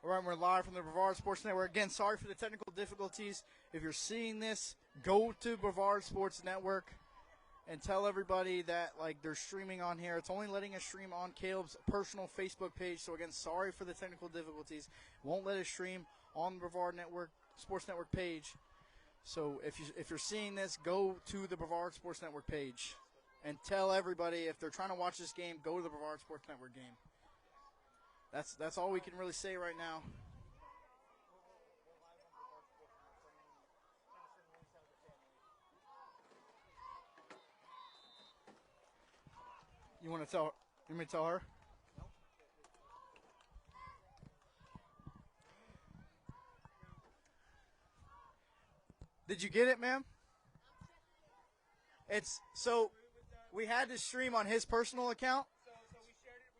All right, we're live from the Brevard Sports Network. Again, sorry for the technical difficulties. If you're seeing this, go to Brevard Sports Network and tell everybody that, they're streaming on here. It's only letting us stream on Caleb's personal Facebook page. So, again, sorry for the technical difficulties. Won't let us stream on the Brevard Network, Sports Network page. So, if you're seeing this, go to the Brevard Sports Network page and tell everybody, if they're trying to watch this game, go to the Brevard Sports Network game. That's all we can really say right now. You want to tell? You want me to tell her? Did you get it, ma'am? It's so we had to stream on his personal account. So we shared it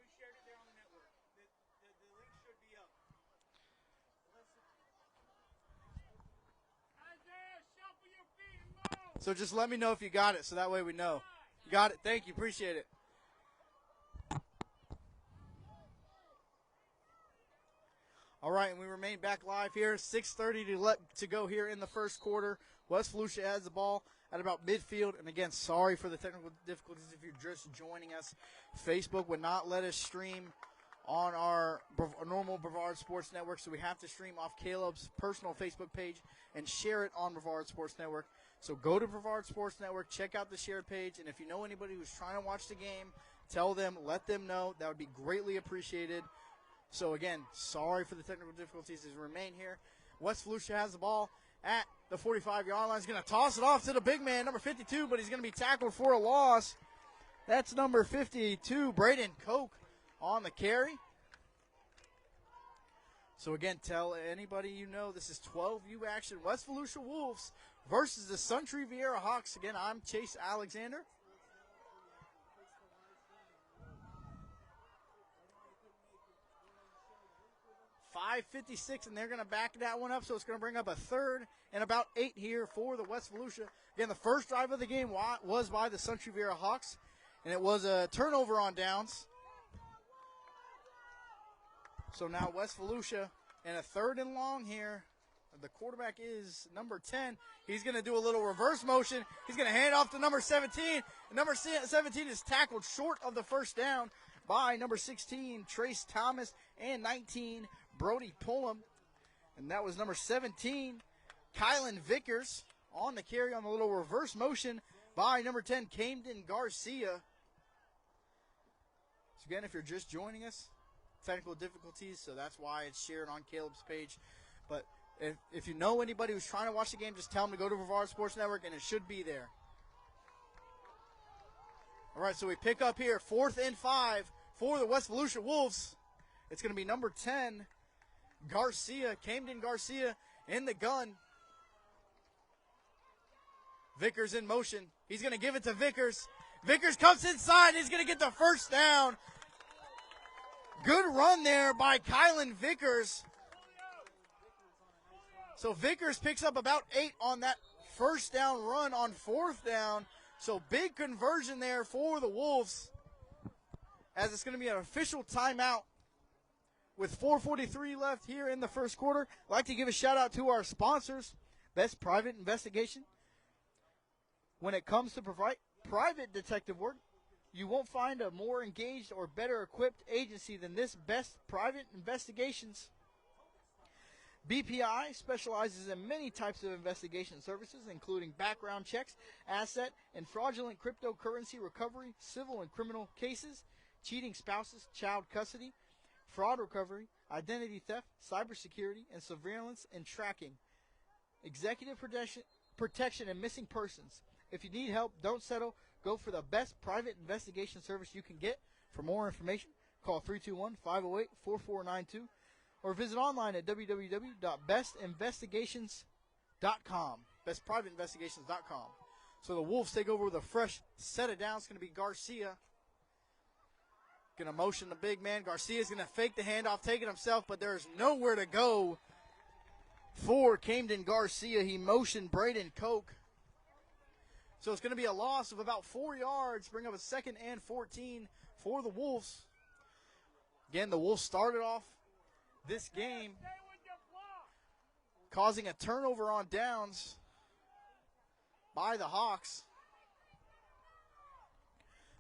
there on the network. The link should be up. Isaiah, shuffle your feet and move. So just let me know if you got it, so that way we know. You got it. Thank you. Appreciate it. All right, and we remain back live here. 6:30 to go here in the first quarter. West Volusia has the ball at about midfield. And, again, sorry for the technical difficulties if you're just joining us. Facebook would not let us stream on our normal Brevard Sports Network, so we have to stream off Caleb's personal Facebook page and share it on Brevard Sports Network. So go to Brevard Sports Network, check out the shared page, and if you know anybody who's trying to watch the game, tell them, let them know. That would be greatly appreciated. So, again, sorry for the technical difficulties as we remain here. West Volusia has the ball at the 45-yard line. He's going to toss it off to the big man, number 52, but he's going to be tackled for a loss. That's number 52, Braden Koch, on the carry. So, again, tell anybody you know this is 12U action. West Volusia Wolves versus the Suntree Viera Hawks. Again, I'm Chase Alexander. 5:56, and they're going to back that one up, so it's going to bring up a third and about 8 here for the West Volusia. Again, the first drive of the game was by the Suntree Viera Hawks, and it was a turnover on downs. So now West Volusia, and a third and long here. The quarterback is number 10. He's going to do a little reverse motion. He's going to hand it off to number 17. And number 17 is tackled short of the first down by number 16, Trace Thomas, and 19, Brody Pullum. And that was number 17, Kylan Vickers, on the carry on the little reverse motion by number 10, Camden Garcia. So again, if you're just joining us, technical difficulties, so that's why it's shared on Caleb's page. But if you know anybody who's trying to watch the game, just tell them to go to Brevard Sports Network, and it should be there. All right, so we pick up here, 4th and 5 for the West Volusia Wolves. It's going to be number 10, Garcia, Camden Garcia, in the gun. Vickers in motion. He's going to give it to Vickers. Vickers comes inside. He's going to get the first down. Good run there by Kylan Vickers. So Vickers picks up about 8 on that first down run on 4th down. So big conversion there for the Wolves, as it's going to be an official timeout with 4:43 left here in the first quarter. I'd like to give a shout out to our sponsors, Best Private Investigation. When it comes to private detective work, you won't find a more engaged or better equipped agency than this Best Private Investigations. BPI specializes in many types of investigation services, including background checks, asset and fraudulent cryptocurrency recovery, civil and criminal cases, cheating spouses, child custody, fraud recovery, identity theft, cybersecurity, and surveillance and tracking, executive protection and missing persons. If you need help, don't settle. Go for the best private investigation service you can get. For more information, call 321-508-4492 or visit online at www.bestinvestigations.com, bestprivateinvestigations.com. So the Wolves take over with a fresh set of downs. It's going to be Garcia. Going to motion the big man. Garcia's going to fake the handoff, take it himself, but there's nowhere to go for Camden Garcia. He motioned Braden Koch. So it's going to be a loss of about 4 yards, bring up a 2nd and 14 for the Wolves. Again, the Wolves started off this game, causing a turnover on downs by the Hawks.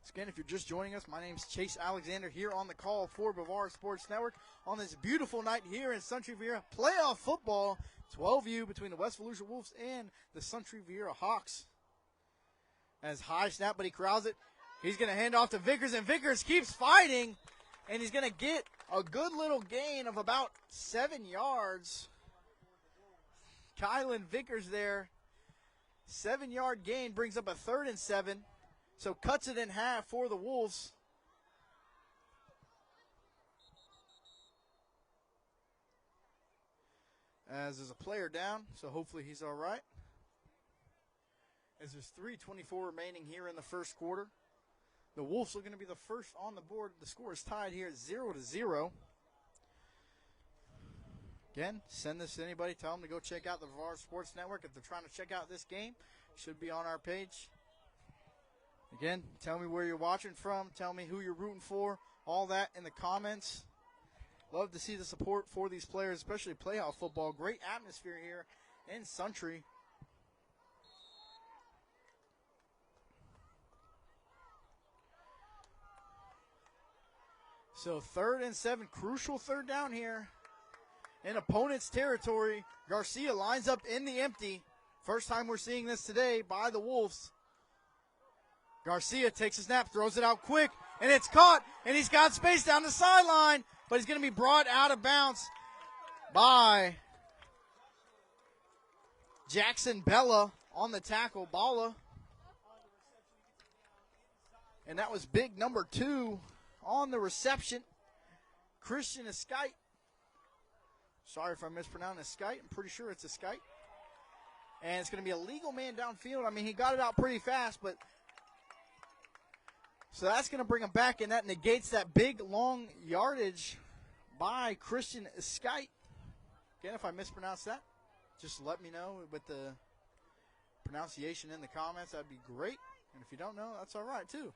So again, if you're just joining us, my name is Chase Alexander here on the call for Bavara Sports Network on this beautiful night here in Suntree Viera. Playoff football, 12U between the West Volusia Wolves and the Suntree Viera Hawks. As high snap, but he corrals it. He's going to hand off to Vickers, and Vickers keeps fighting, and he's going to get a good little gain of about 7 yards. Kylan Vickers there. 7-yard gain brings up a 3rd and 7. So cuts it in half for the Wolves. As there's a player down, so hopefully he's all right. As there's 3:24 remaining here in the first quarter. The Wolves are going to be the first on the board. The score is tied here at 0-0. Again, send this to anybody. Tell them to go check out the Bavara Sports Network. If they're trying to check out this game, it should be on our page. Again, tell me where you're watching from. Tell me who you're rooting for. All that in the comments. Love to see the support for these players, especially playoff football. Great atmosphere here in Suntree. So 3rd and 7, crucial 3rd down here in opponent's territory. Garcia lines up in the empty. First time we're seeing this today by the Wolves. Garcia takes a snap, throws it out quick, and it's caught, and he's got space down the sideline, but he's going to be brought out of bounds by Jackson Bella on the tackle. Balla. And that was big number 2 on the reception. Christian Escite. Sorry if I mispronounced Escite. I'm pretty sure it's Escite. And it's going to be a legal man downfield. I mean, he got it out pretty fast, but so that's going to bring him back, and that negates that big, long yardage by Christian Escite. Again, if I mispronounce that, just let me know with the pronunciation in the comments. That'd be great. And if you don't know, that's all right, too.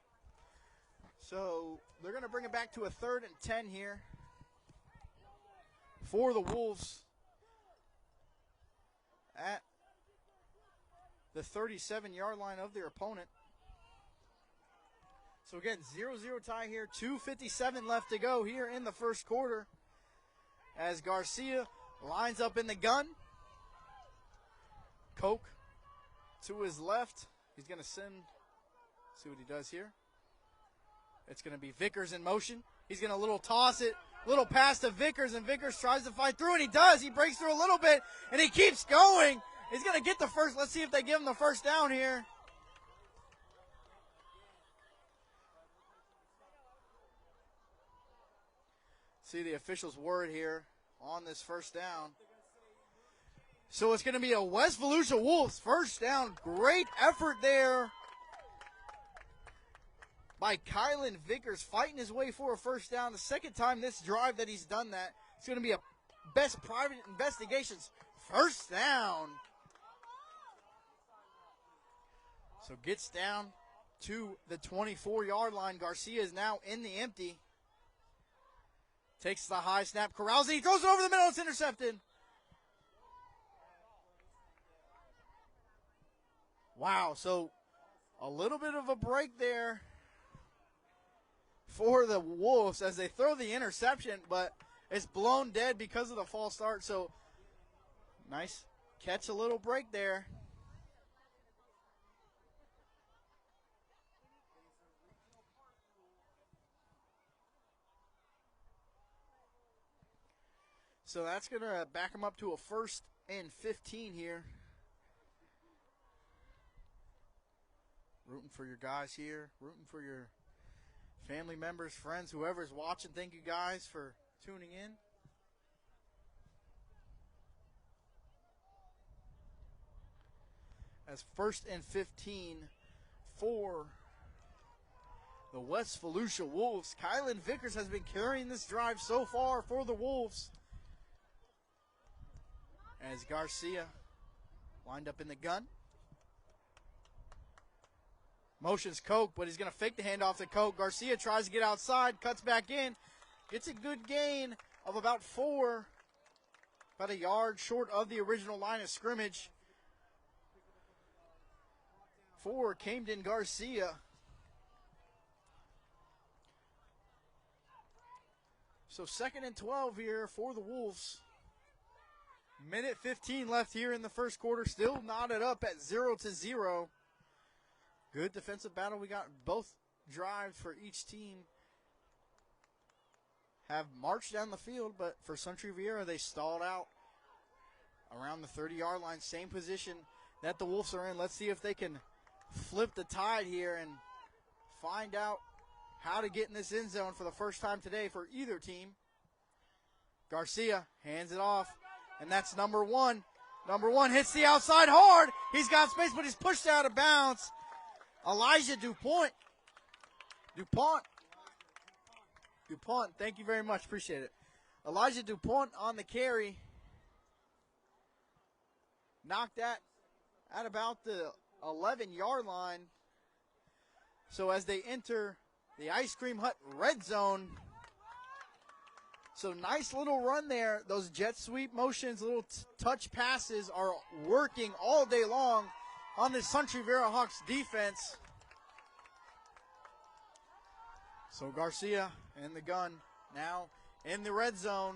So they're going to bring it back to a 3rd and 10 here for the Wolves at the 37-yard line of their opponent. So again, 0-0 tie here, 2:57 left to go here in the first quarter as Garcia lines up in the gun. Koch to his left. He's going to see what he does here. It's going to be Vickers in motion. He's going to little toss it, little pass to Vickers, and Vickers tries to fight through, and he does. He breaks through a little bit, and he keeps going. He's going to get the first. Let's see if they give him the first down here. See the official's word here on this first down. So it's going to be a West Volusia Wolves first down. Great effort there by Kylan Vickers, fighting his way for a first down. The second time this drive that he's done that. It's going to be a best private investigations first down. So gets down to the 24-yard line. Garcia is now in the empty. Takes the high snap, corrals it. He throws it over the middle. It's intercepted. Wow, so a little bit of a break there for the Wolves as they throw the interception, but it's blown dead because of the false start. So nice catch, a little break there. So that's going to back them up to a 1st and 15 here. Rooting for your guys here. Rooting for your family members, friends, whoever's watching. Thank you guys for tuning in. As 1st and 15 for the West Volusia Wolves. Kylan Vickers has been carrying this drive so far for the Wolves. As Garcia lined up in the gun. Motions Koch, but he's going to fake the handoff to Koch. Garcia tries to get outside, cuts back in, gets a good gain of about 4, about a yard short of the original line of scrimmage for Camden Garcia. So 2nd and 12 here for the Wolves. Minute 15 left here in the first quarter. Still knotted up at 0-0. Good defensive battle. We got both drives for each team have marched down the field, but for Suntree Viera, they stalled out around the 30-yard line. Same position that the Wolves are in. Let's see if they can flip the tide here and find out how to get in this end zone for the first time today for either team. Garcia hands it off, and that's number 1. Number 1 hits the outside hard. He's got space, but he's pushed out of bounds. Elijah DuPont, thank you very much. Appreciate it. Elijah DuPont on the carry. Knocked that at about the 11-yard line. So as they enter the Ice Cream Hut red zone. So nice little run there. Those jet sweep motions, little touch passes are working all day long on this Suntree Viera Hawks defense. So Garcia in the gun, now in the red zone.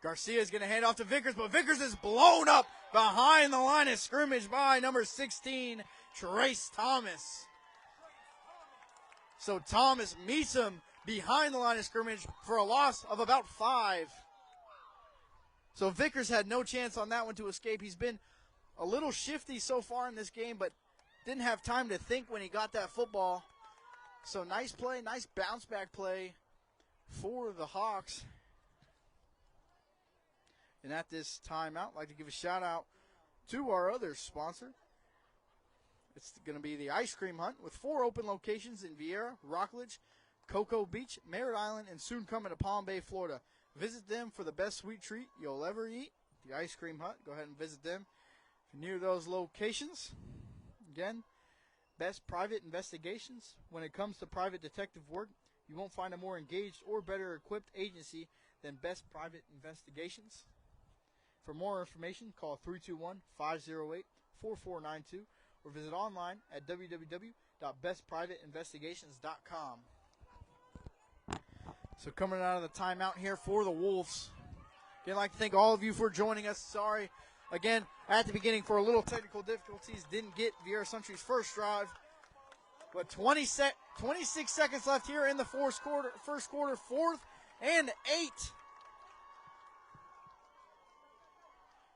Garcia is going to hand off to Vickers, but Vickers is blown up behind the line of scrimmage by number 16, Trace Thomas. So Thomas meets him behind the line of scrimmage for a loss of about 5. So Vickers had no chance on that one to escape. He's been a little shifty so far in this game, but didn't have time to think when he got that football. So nice play, nice bounce back play for the Hawks. And at this timeout, I'd like to give a shout out to our other sponsor. It's going to be the Ice Cream Hunt with 4 open locations in Viera, Rockledge, Cocoa Beach, Merritt Island, and soon coming to Palm Bay, Florida. Visit them for the best sweet treat you'll ever eat, the Ice Cream Hut. Go ahead and visit them if you're near those locations. Again, best private investigations. When it comes to private detective work, you won't find a more engaged or better equipped agency than Best Private Investigations. For more information, call 321-508-4492 or visit online at www.bestprivateinvestigations.com. So coming out of the timeout here for the Wolves. Again, I'd like to thank all of you for joining us. Sorry, again, at the beginning for a little technical difficulties. Didn't get Viera Suntree's first drive. But 26 seconds left here in the first quarter, 4th and 8.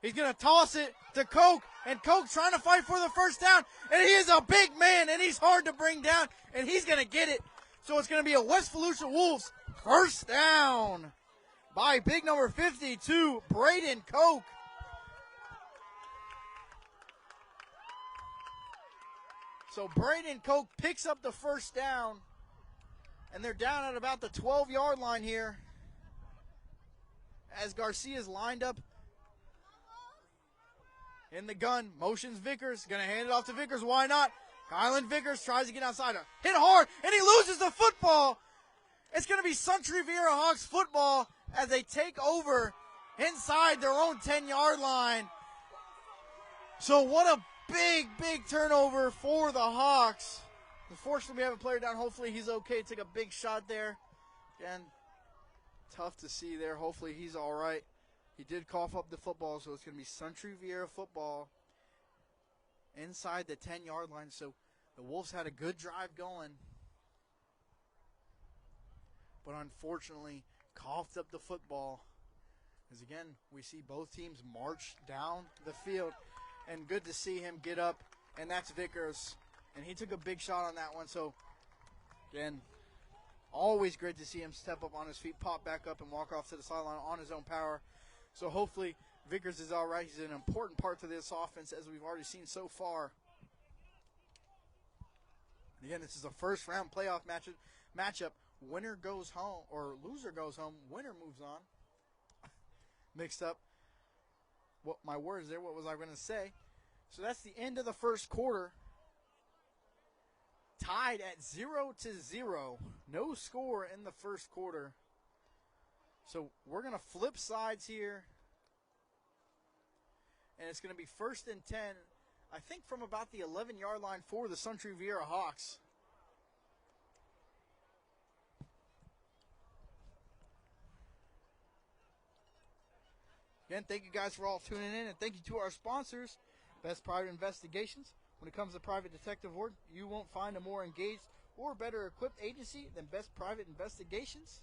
He's going to toss it to Koch, and Koch trying to fight for the first down, and he is a big man, and he's hard to bring down, and he's going to get it. So it's going to be a West Volusia Wolves first down by big number 52, Braden Koch. So Braden Koch picks up the first down, and they're down at about the 12-yard line here as Garcia's lined up in the gun, motions Vickers, going to hand it off to Vickers. Why not? Kylan Vickers tries to get outside, hit hard, and he loses the football. It's going to be Suntree Viera Hawks football as they take over inside their own 10-yard line. So what a big turnover for the Hawks. Unfortunately, we have a player down. Hopefully he's okay. Took a big shot there. Again, tough to see there. Hopefully he's all right. He did cough up the football, so it's going to be Suntree Viera football inside the 10-yard line. So the Wolves had a good drive going, but unfortunately coughed up the football. As again, we see both teams march down the field, and good to see him get up, and that's Vickers. And he took a big shot on that one. So, again, always great to see him step up on his feet, pop back up, and walk off to the sideline on his own power. So hopefully Vickers is all right. He's an important part to this offense, as we've already seen so far. Again, this is a first-round playoff matchup. Winner goes home, or loser goes home. Winner moves on. Mixed up what my words there. What was I going to say? So that's the end of the first quarter. tied at 0-0. No score in the first quarter. So we're going to flip sides here. And it's going to be 1st and 10, I think from about the 11-yard line for the Suntree Viera Hawks. Again, thank you guys for all tuning in, and thank you to our sponsors, Best Private Investigations. When it comes to private detective work, you won't find a more engaged or better equipped agency than Best Private Investigations.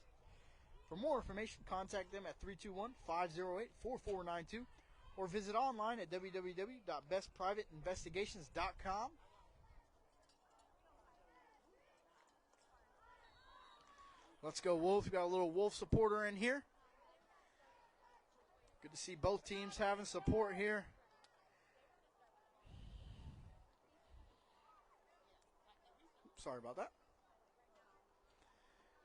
For more information, contact them at 321-508-4492 or visit online at www.bestprivateinvestigations.com. Let's go Wolves. We got a little Wolf supporter in here. Good to see both teams having support here. Sorry about that.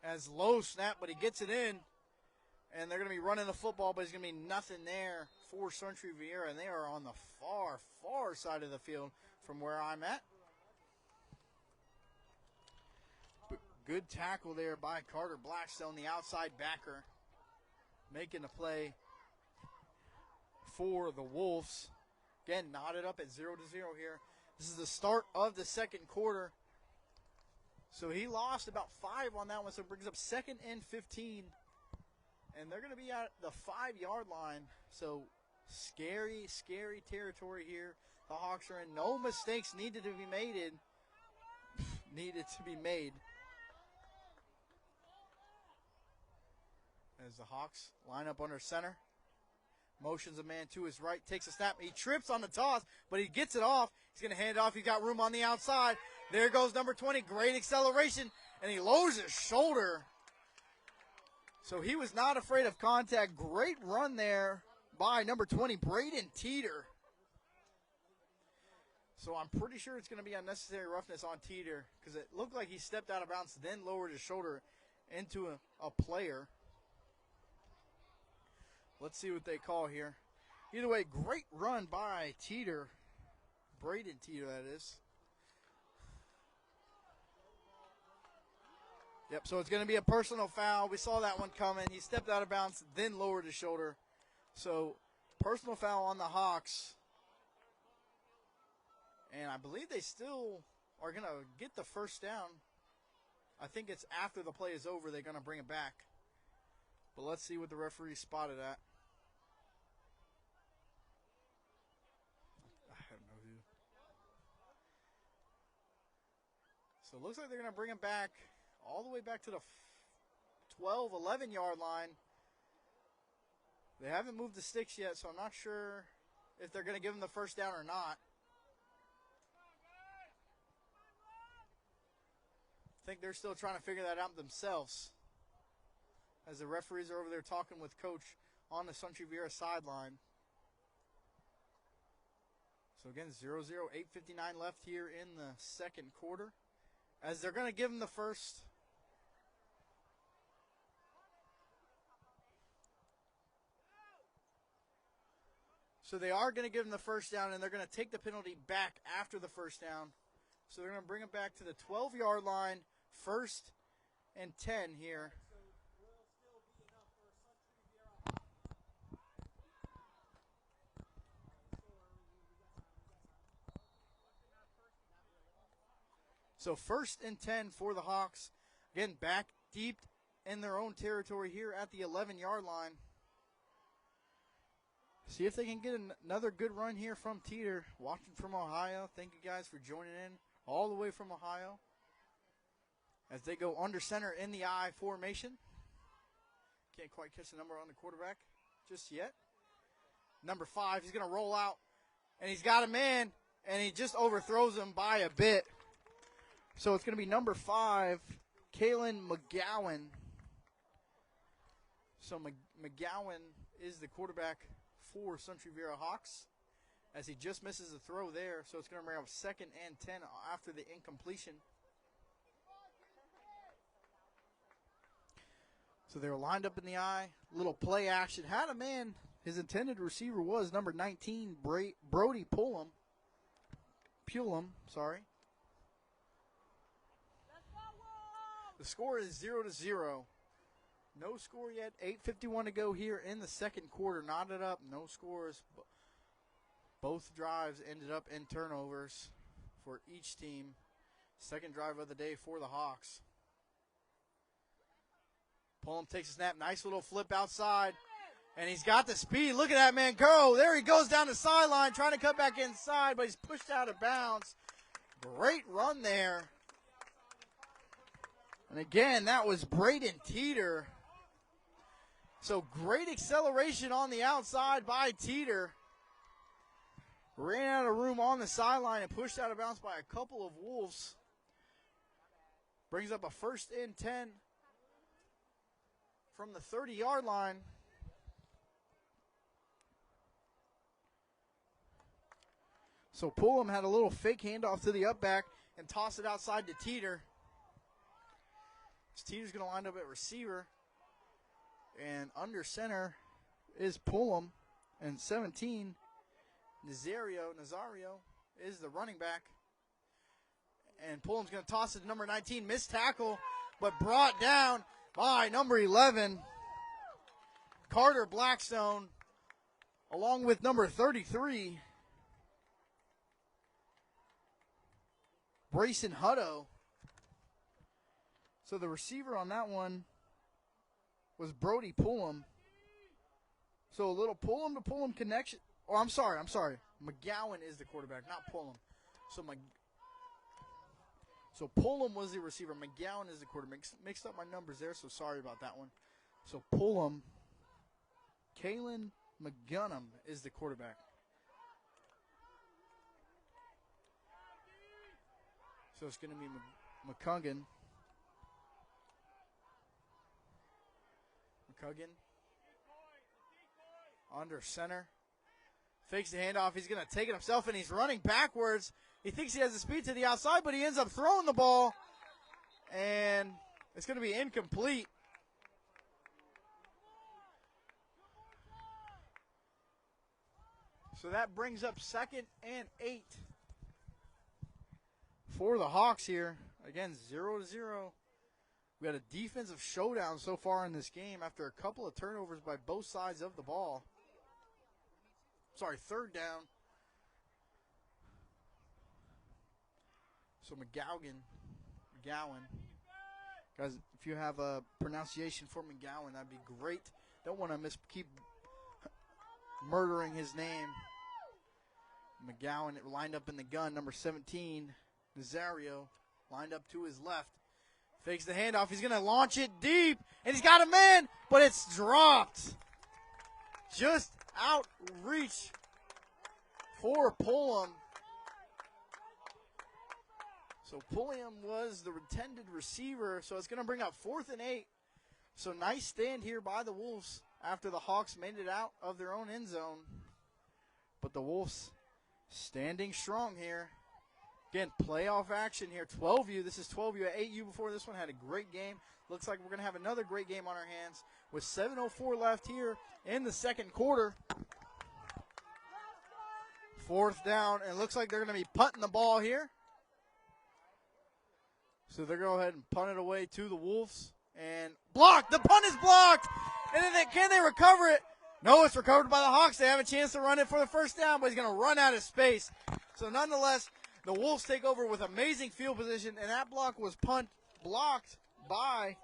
As low snap, but he gets it in. And they're going to be running the football, but there's going to be nothing there for Suntree Viera. And they are on the far, far side of the field from where I'm at. But good tackle there by Carter Blackstone, the outside backer, making the play for the Wolves. Again, knotted up at 0-0 here. This is the start of the second quarter. So he lost about 5 on that one, so it brings up 2nd and 15. And they're going to be at the 5-yard line. So scary, scary territory here. The Hawks are in. No mistakes needed to be made. As the Hawks line up under center. Motions a man to his right, takes a snap. He trips on the toss, but he gets it off. He's going to hand it off. He's got room on the outside. There goes number 20. Great acceleration, and he lowers his shoulder. So he was not afraid of contact. Great run there by number 20, Braden Teeter. So I'm pretty sure it's going to be unnecessary roughness on Teeter because it looked like he stepped out of bounds, then lowered his shoulder into a player. Let's see what they call here. Either way, great run by Teeter. Braden Teeter, that is. Yep, so it's going to be a personal foul. We saw that one coming. He stepped out of bounds, then lowered his shoulder. So, personal foul on the Hawks. And I believe they still are going to get the first down. I think it's after the play is over, they're going to bring it back. But let's see what the referee spotted at. I don't know who. So it looks like they're going to bring it back all the way back to the 12, 11-yard line. They haven't moved the sticks yet, so I'm not sure if they're going to give them the first down or not. I think they're still trying to figure that out themselves, as the referees are over there talking with Coach on the Suntree Viera sideline. So again, 0-0, 8:59 left here in the second quarter, as they're going to give them the first. So they are going to give them the first down, and they're going to take the penalty back after the first down. So they're going to bring it back to the 12-yard line, 1st and 10 here. So 1st and 10 for the Hawks. Again, back deep in their own territory here at the 11-yard line. See if they can get another good run here from Teeter, watching from Ohio. Thank you guys for joining in all the way from Ohio. As they go under center in the I formation. Can't quite catch the number on the quarterback just yet. Number 5, he's going to roll out, and he's got a man, and he just overthrows him by a bit. So it's going to be number 5, Kalen McGowan. So McGowan is the quarterback for Suntree Viera Hawks, as he just misses the throw there. So it's going to bring up 2nd and 10 after the incompletion. So they were lined up in the I. Little play action. Had a man. His intended receiver was number 19, Brody Pullum. Sorry. The score is 0-0. No score yet. 8:51 to go here in the second quarter. Knotted up. No scores. Both drives ended up in turnovers for each team. Second drive of the day for the Hawks. Pullum takes a snap. Nice little flip outside. And he's got the speed. Look at that man go. There he goes down the sideline trying to cut back inside, but he's pushed out of bounds. Great run there. And again, that was Braden Teeter. So great acceleration on the outside by Teeter. Ran out of room on the sideline and pushed out of bounds by a couple of Wolves. Brings up a 1st and 10 from the 30-yard line. So Pullum had a little fake handoff to the up back and tossed it outside to Teeter. Teeter's going to line up at receiver. And under center is Pullum. And 17, Nazario is the running back. And Pullum's going to toss it to number 19. Missed tackle, but brought down by number 11, Carter Blackstone, along with number 33, Brayson Hutto. So the receiver on that one was Brody Pullum. So a little Pullum to Pullum connection. Oh, I'm sorry. McGowan is the quarterback, not Pullum. So Pullum was the receiver. McGowan is the quarterback. Mixed up my numbers there, so sorry about that one. So Pullum, Kalen McGunham is the quarterback. So it's going to be McCuggan. Under center. Fakes the handoff. He's going to take it himself, and he's running backwards. He thinks he has the speed to the outside, but he ends up throwing the ball, and it's going to be incomplete. So that brings up 2nd and 8 for the Hawks here. Again, 0-0. We had a defensive showdown so far in this game after a couple of turnovers by both sides of the ball. Sorry, 3rd down. So McGowan. Guys, if you have a pronunciation for McGowan, that'd be great. Don't want to keep murdering his name. McGowan lined up in the gun. Number 17, Nazario, lined up to his left. Fakes the handoff. He's going to launch it deep, and he's got a man, but it's dropped. Just out reach for Pullum. So Pullum was the intended receiver, so it's going to bring up 4th and 8. So nice stand here by the Wolves after the Hawks made it out of their own end zone. But the Wolves standing strong here. Again, playoff action here. 12U. This is 12U at 8U before this one. Had a great game. Looks like we're going to have another great game on our hands with 7:04 left here in the second quarter. 4th down, and it looks like they're going to be punting the ball here. So they're going to go ahead and punt it away to the Wolves. And blocked. The punt is blocked. And then can they recover it? No, it's recovered by the Hawks. They have a chance to run it for the 1st down, but he's going to run out of space. So nonetheless, the Wolves take over with amazing field position, and that block was blocked by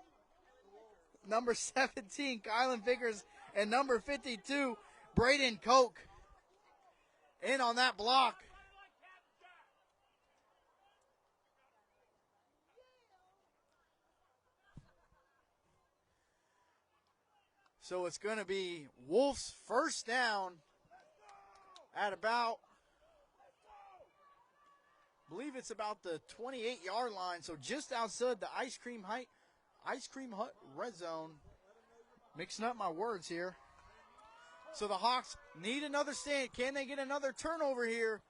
number 17, Kylan Vickers, and number 52, Braden Koch, in on that block. So it's going to be Wolves' 1st down at about, I believe it's about the 28-yard line, so just outside the Ice Cream Hut red zone. Mixing up my words here. So the Hawks need another stand. Can they get another turnover here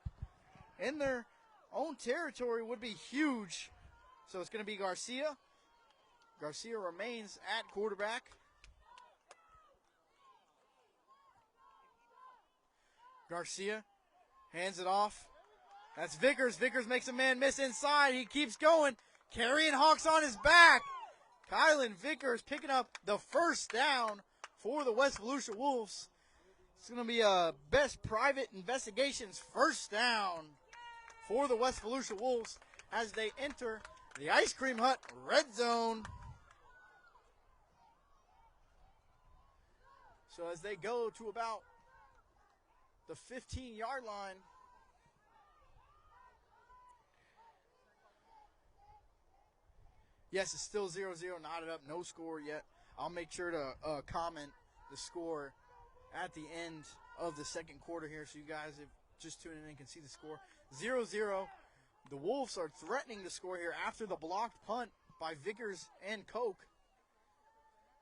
in their own territory? Would be huge. So it's going to be Garcia. Garcia remains at quarterback. Garcia hands it off. That's Vickers. Vickers makes a man miss inside. He keeps going, carrying Hawks on his back. Kylan Vickers picking up the first down for the West Volusia Wolves. It's going to be a best private investigations first down for the West Volusia Wolves as they enter the Ice Cream Hut red zone. So as they go to about the 15-yard line. Yes, it's still 0-0, knotted up, no score yet. I'll make sure to comment the score at the end of the second quarter here so you guys, if just tuning in, can see the score. 0-0. The Wolves are threatening to score here after the blocked punt by Vickers and Koch.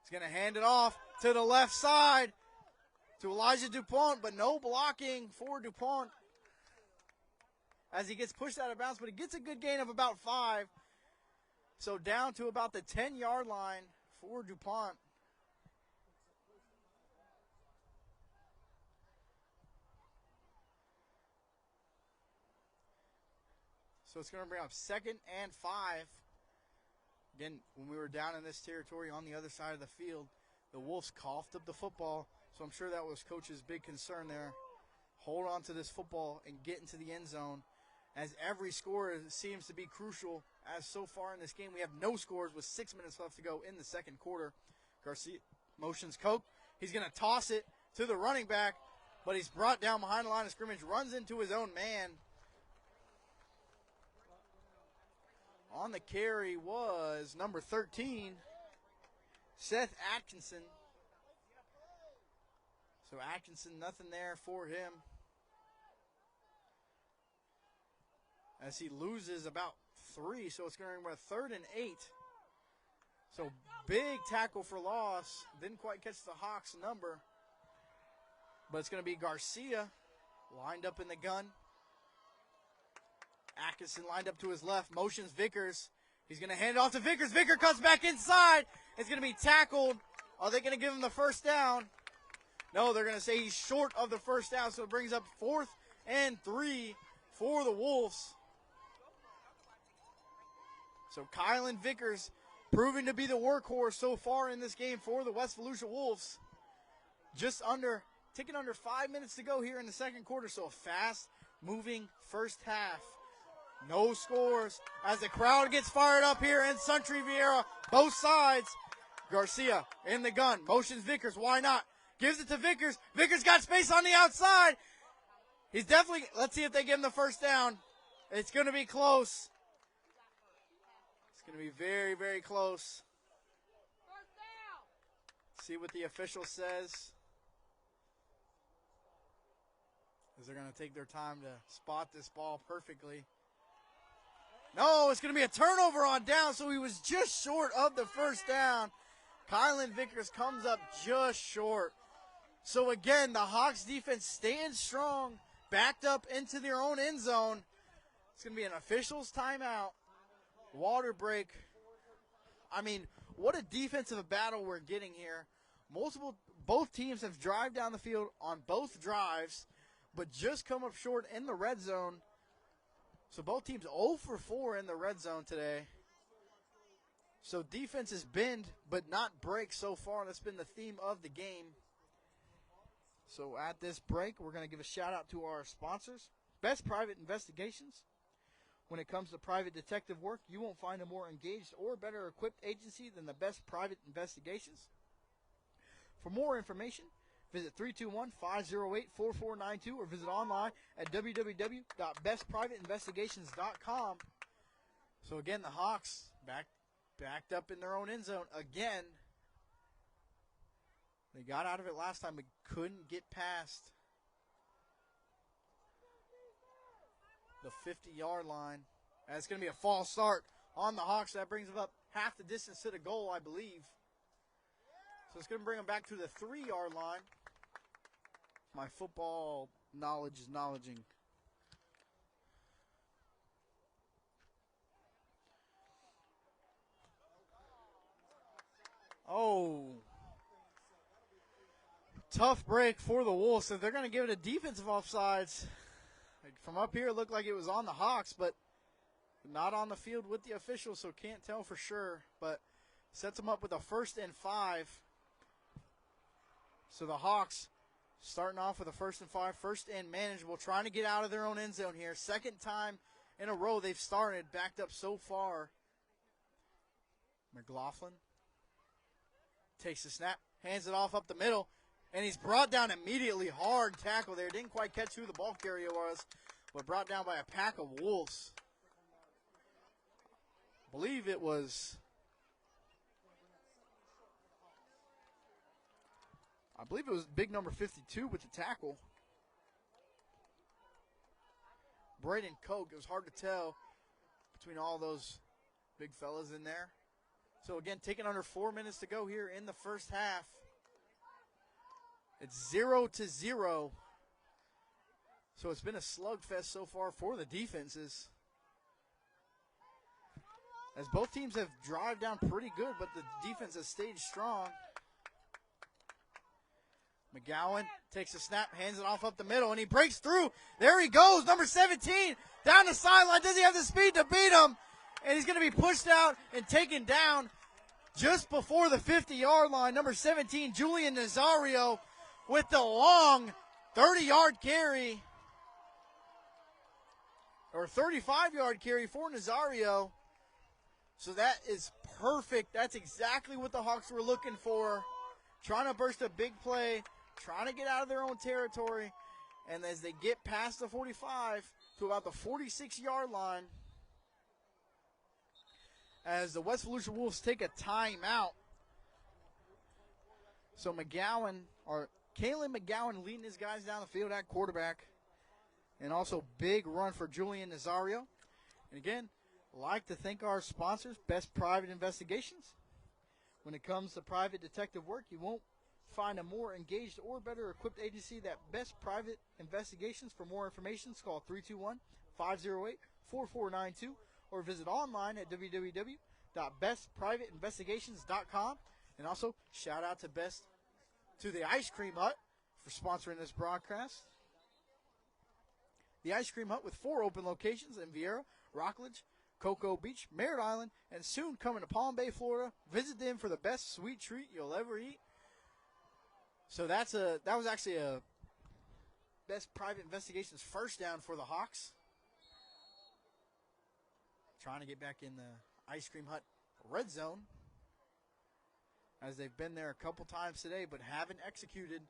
He's going to hand it off to the left side to Elijah DuPont, but no blocking for DuPont as he gets pushed out of bounds, but he gets a good gain of about 5. So down to about the 10-yard line for DuPont. So it's going to bring up 2nd and 5. Again, when we were down in this territory on the other side of the field, the Wolves coughed up the football. So I'm sure that was Coach's big concern there. Hold on to this football and get into the end zone, as every score seems to be crucial. As so far in this game, we have no scores with 6 minutes left to go in the second quarter. Garcia motions Koch. He's going to toss it to the running back, but he's brought down behind the line of scrimmage, runs into his own man. On the carry was number 13, Seth Atkinson. So Atkinson, nothing there for him, as he loses about 3. So it's going to be a 3rd and 8. So big tackle for loss. Didn't quite catch the Hawks number, but it's going to be Garcia lined up in the gun. Atkinson lined up to his left, motions Vickers. He's going to hand it off to Vickers. Vickers cuts back inside. It's going to be tackled. Are they going to give him the first down? No, they're going to say he's short of the first down, so it brings up 4th and 3 for the Wolves. So Kylan Vickers proving to be the workhorse so far in this game for the West Volusia Wolves. Ticking under 5 minutes to go here in the second quarter, so a fast-moving first half. No scores as the crowd gets fired up here in Suntree Viera. Both sides. Garcia in the gun. Motions Vickers. Why not? Gives it to Vickers. Vickers got space on the outside. He's definitely, let's see if they give him the first down. It's going to be close. It's going to be very, very close. See what the official says. As they're going to take their time to spot this ball perfectly. No, it's going to be a turnover on down, so he was just short of the first down. Kylan Vickers comes up just short. So again, the Hawks defense stands strong, backed up into their own end zone. It's going to be an official's timeout, water break. I mean, what a defensive battle we're getting here. Both teams have drive down the field on both drives, but just come up short in the red zone. So both teams 0 for 4 in the red zone today. So defense is bend but not break so far. That's been the theme of the game. So at this break, we're going to give a shout out to our sponsors. Best Private Investigations. When it comes to private detective work, you won't find a more engaged or better equipped agency than the Best Private Investigations. For more information, visit 321-508-4492 or visit online at www.bestprivateinvestigations.com. So again, the Hawks backed up in their own end zone again. They got out of it last time but couldn't get past the 50-yard line. And it's going to be a false start on the Hawks. That brings them up half the distance to the goal, I believe. So it's going to bring them back to the 3-yard line. My football knowledge is knowledging. Oh. Tough break for the Wolves. So they're going to give it a defensive offsides. From up here, it looked like it was on the Hawks, but not on the field with the officials, so can't tell for sure. But Sets them up with a 1st and 5. So the Hawks starting off with a 1st and 5, 1st and manageable, trying to get out of their own end zone here. Second time in a row they've started, backed up so far. McLaughlin takes the snap, hands it off up the middle, and he's brought down immediately. Hard tackle there. Didn't quite catch who the ball carrier was, but brought down by a pack of Wolves. I believe it was big number 52 with the tackle. Braden Koch. It was hard to tell between all those big fellas in there. So again, taking under 4 minutes to go here in the first half. It's 0-0. So it's been a slugfest so far for the defenses, as both teams have drive down pretty good, but the defense has stayed strong. McGowan takes a snap, hands it off up the middle, and he breaks through. There he goes, number 17, down the sideline. Does he have the speed to beat him? And he's going to be pushed out and taken down just before the 50-yard line. Number 17, Julian Nazario, with the long 30-yard carry, or 35-yard carry for Nazario. So that is perfect. That's exactly what the Hawks were looking for. Trying to burst a big play, trying to get out of their own territory. And as they get past the 45 to about the 46-yard line, as the West Volusia Wolves take a timeout. So Kalen McGowan leading his guys down the field at quarterback. And also big run for Julian Nazario. And again, like to thank our sponsors, Best Private Investigations. When it comes to private detective work, you won't find a more engaged or better equipped agency than Best Private Investigations. For more information, call 321-508-4492 or visit online at www.bestprivateinvestigations.com. And also, shout out to the Ice Cream Hut for sponsoring this broadcast. The Ice Cream Hut with 4 open locations in Viera, Rockledge, Cocoa Beach, Merritt Island, and soon coming to Palm Bay, Florida. Visit them for the best sweet treat you'll ever eat. So that was actually a Best Private Investigations first down for the Hawks. Trying to get back in the Ice Cream Hut red zone, as they've been there a couple times today but haven't executed.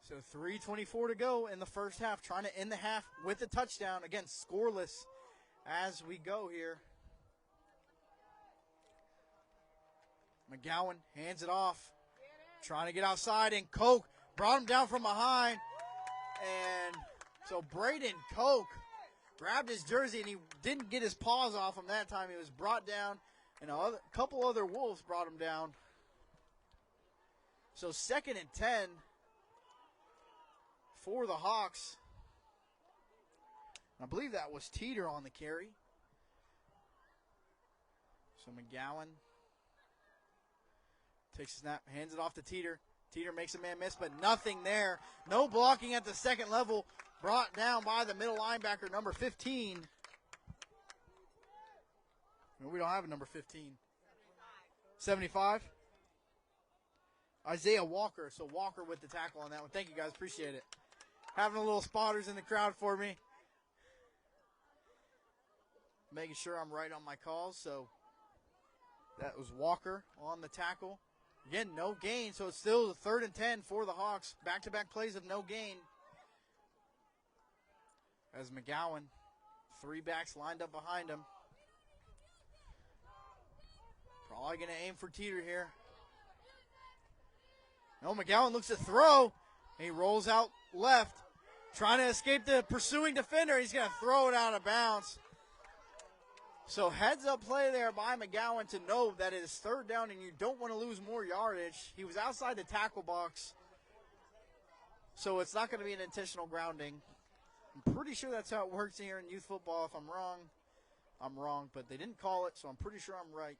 So 3:24 to go in the first half, trying to end the half with a touchdown. Again, scoreless as we go here. McGowan hands it off, trying to get outside, and Koch brought him down from behind. And so Braden Koch grabbed his jersey, and he didn't get his paws off him that time. He was brought down, and a couple other Wolves brought him down. So 2nd and 10 for the Hawks. I believe that was Teeter on the carry. So McGowan takes a snap, hands it off to Teeter. Teeter makes a man miss, but nothing there. No blocking at the second level. Brought down by the middle linebacker, number 15. We don't have a number 15. 75. Isaiah Walker. So Walker with the tackle on that one. Thank you, guys. Appreciate it. Having a little spotters in the crowd for me. Making sure I'm right on my calls. So that was Walker on the tackle. Again, no gain. So it's still the 3rd and 10 for the Hawks. Back-to-back plays of no gain. As McGowan, 3 backs lined up behind him. Probably going to aim for Teeter here. No, McGowan looks to throw. And he rolls out left, trying to escape the pursuing defender. He's going to throw it out of bounds. So heads-up play there by McGowan to know that it is 3rd down and you don't want to lose more yardage. He was outside the tackle box, so it's not going to be an intentional grounding. I'm pretty sure that's how it works here in youth football. If I'm wrong, I'm wrong, but they didn't call it, so I'm pretty sure I'm right.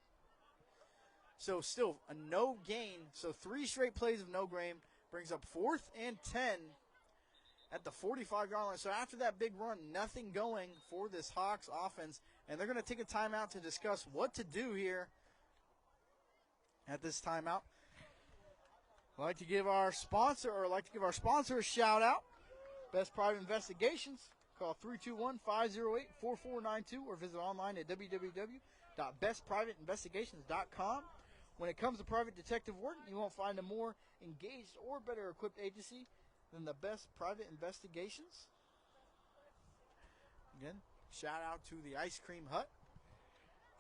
So still a no gain. So 3 straight plays of no gain brings up 4th and 10 at the 45-yard line. So after that big run, nothing going for this Hawks offense, and they're going to take a timeout to discuss what to do here at this timeout. I'd like to give our sponsor a shout out. Best Private Investigations. Call 321-508-4492 or visit online at www.bestprivateinvestigations.com. When it comes to private detective work, you won't find a more engaged or better equipped agency than the Best Private Investigations. Again, shout out to the Ice Cream Hut.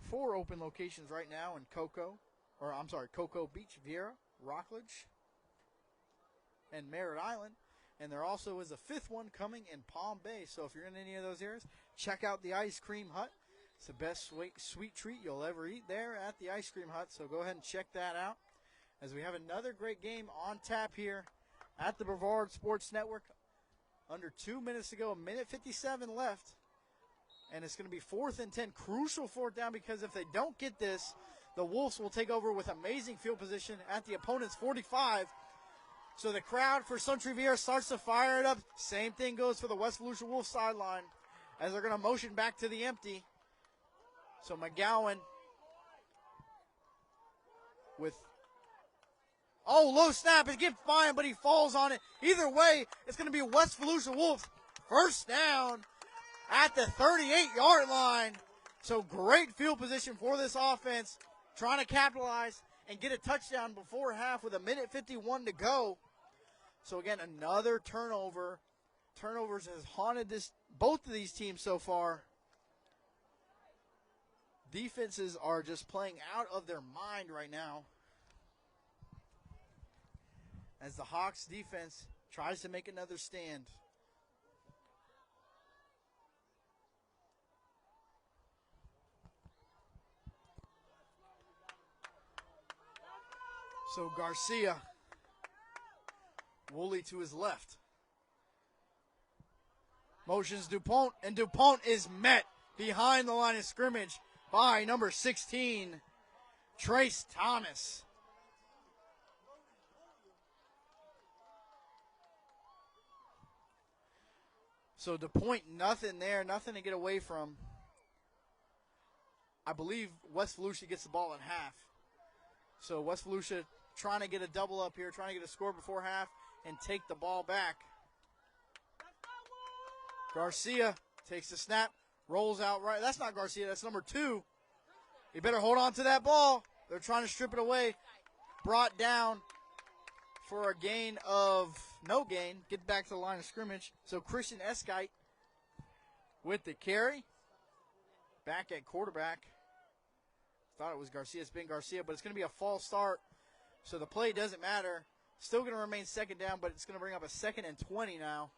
4 open locations right now in Cocoa Beach, Viera, Rockledge, and Merritt Island. And there also is a 5th one coming in Palm Bay. So if you're in any of those areas, check out the Ice Cream Hut. It's the best sweet treat you'll ever eat there at the Ice Cream Hut. So go ahead and check that out. As we have another great game on tap here at the Brevard Sports Network. Under 2 minutes to go, 1:57 left. And it's going to be 4th and 10. Crucial 4th down, because if they don't get this, the Wolves will take over with amazing field position at the opponent's 45. So the crowd for Suntree Viera starts to fire it up. Same thing goes for the West Volusia Wolves sideline as they're going to motion back to the empty. So McGowan with, low snap. It gets by him, but he falls on it. Either way, it's going to be West Volusia Wolves first down at the 38-yard line. So great field position for this offense, trying to capitalize and get a touchdown before half with 1:51 to go. So again, another turnover. Turnovers has haunted both of these teams so far. Defenses are just playing out of their mind right now, as the Hawks defense tries to make another stand. So Garcia, Woolley to his left. Motions DuPont, and DuPont is met behind the line of scrimmage by number 16, Trace Thomas. So DuPont, nothing there, nothing to get away from. I believe West Volusia gets the ball at half. So West Volusia trying to get a double up here, trying to get a score before half and take the ball back. Garcia takes the snap, rolls out right. That's not Garcia, that's number 2. You better hold on to that ball. They're trying to strip it away. Brought down for a gain of no gain. Get back to the line of scrimmage. So Christian Eskite with the carry. Back at quarterback. Thought it was Garcia. It's been Garcia, but it's going to be a false start. So the play doesn't matter. Still going to remain second down, but it's going to bring up a 2nd and 20 now.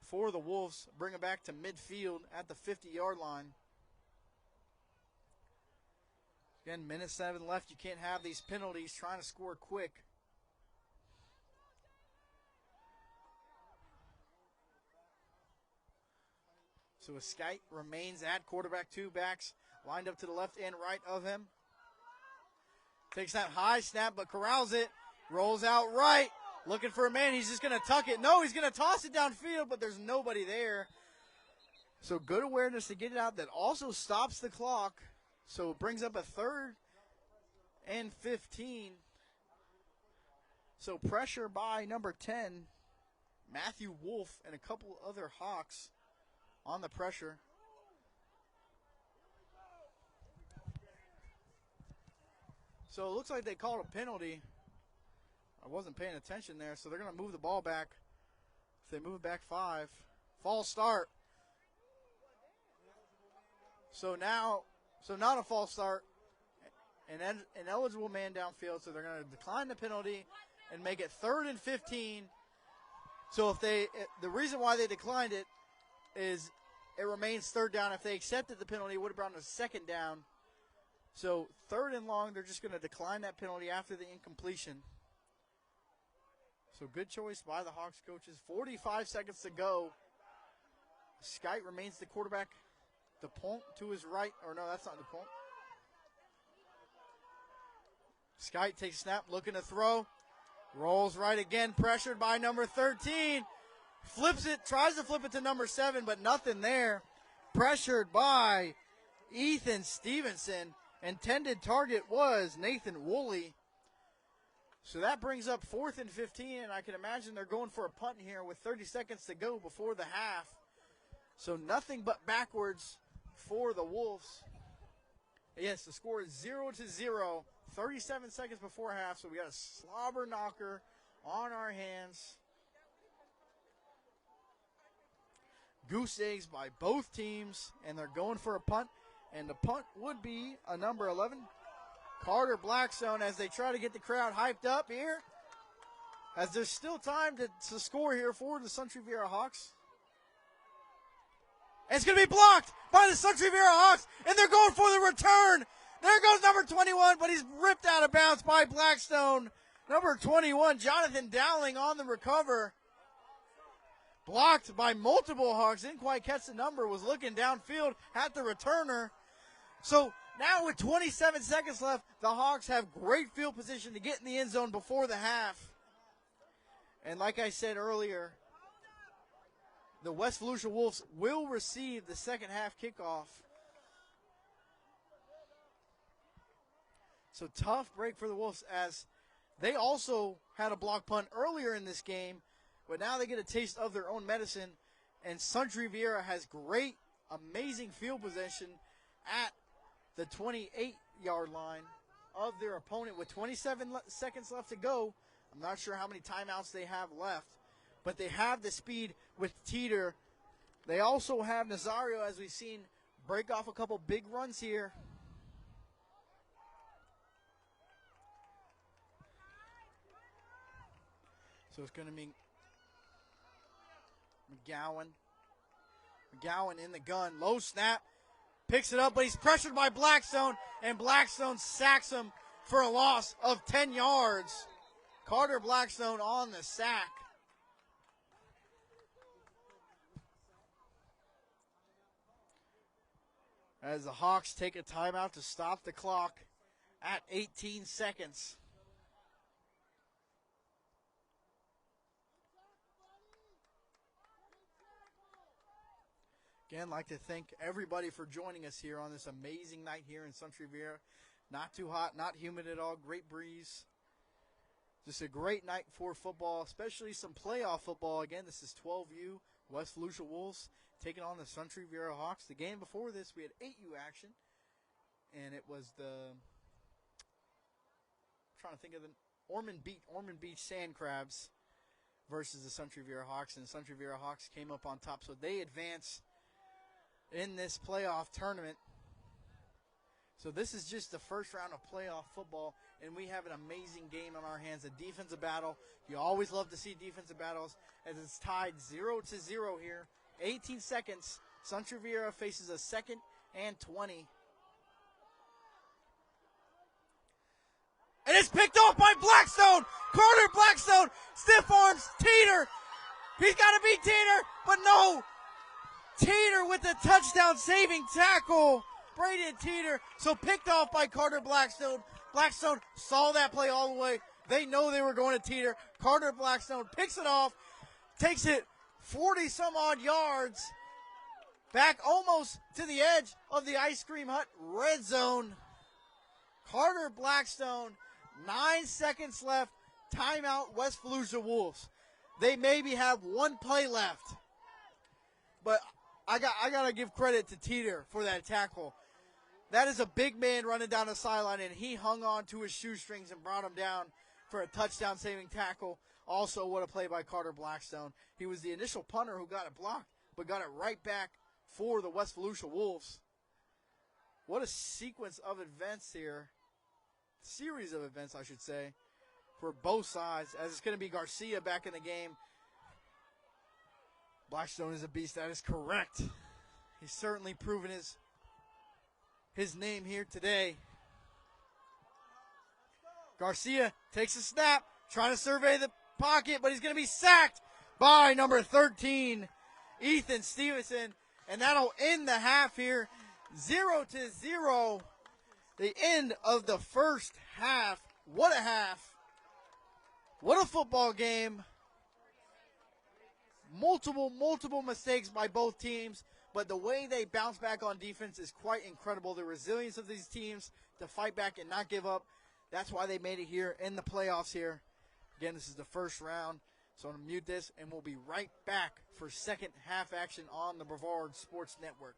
For the Wolves, bring it back to midfield at the 50-yard line. Again, 1:07 left. You can't have these penalties, trying to score quick. So a Skite remains at quarterback. 2 backs lined up to the left and right of him. Takes that high snap, but corrals it. Rolls out right. Looking for a man. He's just going to tuck it. No, he's going to toss it downfield, but there's nobody there. So good awareness to get it out. That also stops the clock. So it brings up a 3rd and 15. So pressure by number 10, Matthew Wolf, and a couple other Hawks on the pressure. So it looks like they called a penalty. I wasn't paying attention there, so they're going to move the ball back. If they move it back 5. False start. So not a false start. An eligible man downfield, so they're going to decline the penalty and make it 3rd and 15. So the reason why they declined it is it remains 3rd down. If they accepted the penalty, it would have brought them a 2nd down. So 3rd and long, they're just going to decline that penalty after the incompletion. So good choice by the Hawks coaches. 45 seconds to go. Skite remains the quarterback. DuPont to his right. Or no, that's not DuPont. Skite takes a snap, looking to throw. Rolls right again, pressured by number 13. Flips it, tries to flip it to number 7, but nothing there. Pressured by Ethan Stevenson. Intended target was Nathan Woolley. So that brings up 4th and 15, and I can imagine they're going for a punt here with 30 seconds to go before the half. So nothing but backwards for the Wolves. Yes, the score is 0-0, 37 seconds before half, so we got a slobber knocker on our hands. Goose eggs by both teams, and they're going for a punt, and the punt would be a number 11, Carter Blackstone, as they try to get the crowd hyped up here, as there's still time to score here for the Suntree Viera Hawks. And it's going to be blocked by the Suntree Viera Hawks, and they're going for the return. There goes number 21, but he's ripped out of bounds by Blackstone. Number 21, Jonathan Dowling on the recover. Blocked by multiple Hawks, didn't quite catch the number, was looking downfield at the returner. So now with 27 seconds left, the Hawks have great field position to get in the end zone before the half. And like I said earlier, the West Volusia Wolves will receive the second half kickoff. So tough break for the Wolves, as they also had a block punt earlier in this game, but now they get a taste of their own medicine, and Suntree Viera has great, amazing field position at the 28-yard line of their opponent with 27 seconds left to go. I'm not sure how many timeouts they have left, but they have the speed with Teeter. They also have Nazario, as we've seen, break off a couple big runs here. So it's going to be McGowan in the gun. Low snap. Picks it up, but he's pressured by Blackstone, and Blackstone sacks him for a loss of 10 yards. Carter Blackstone on the sack. As the Hawks take a timeout to stop the clock at 18 seconds. Again, I'd like to thank everybody for joining us here on this amazing night here in Suntree Viera. Not too hot, not humid at all, great breeze. Just a great night for football, especially some playoff football. Again, this is 12U, West Volusia Wolves taking on the Suntree Viera Hawks. The game before this, we had 8U action, and it was the, I'm trying to think of the, Ormond Beach Sand Crabs versus the Suntree Viera Hawks, and the Suntree Viera Hawks came up on top, so they advance in this playoff tournament. So this is just the first round of playoff football, and we have an amazing game on our hands, a defensive battle. You always love to see defensive battles, as it's tied 0-0 here. 18 seconds. Suntree Viera faces a 2nd and 20. And it's picked off by Blackstone. Carter Blackstone, stiff arms, Teeter. He's got to beat Teeter, but no. Teeter with the touchdown saving tackle. Braden Teeter, so picked off by Carter Blackstone. Blackstone saw that play all the way. They know they were going to Teeter. Carter Blackstone picks it off, takes it 40-some-odd yards, back almost to the edge of the Ice Cream Hut red zone. Carter Blackstone, 9 seconds left, timeout West Volusia Wolves. They maybe have one play left, but I got to give credit to Teeter for that tackle. That is a big man running down the sideline, and he hung on to his shoestrings and brought him down for a touchdown-saving tackle. Also, what a play by Carter Blackstone. He was the initial punter who got it blocked, but got it right back for the West Volusia Wolves. What a sequence of events here. Series of events, I should say, for both sides, as it's going to be Garcia back in the game. Blackstone is a beast. That is correct. He's certainly proven his name here today. Garcia takes a snap, trying to survey the pocket, but he's going to be sacked by number 13, Ethan Stevenson. And that'll end the half here, 0-0. The end of the first half. What a half. What a football game. Multiple mistakes by both teams, But the way they bounce back on defense is quite incredible. The resilience of these teams to fight back and not give up. That's why they made it here in the playoffs here. Again, this is the first round. So I'm going to mute this, and we'll be right back for second half action on the Brevard Sports Network.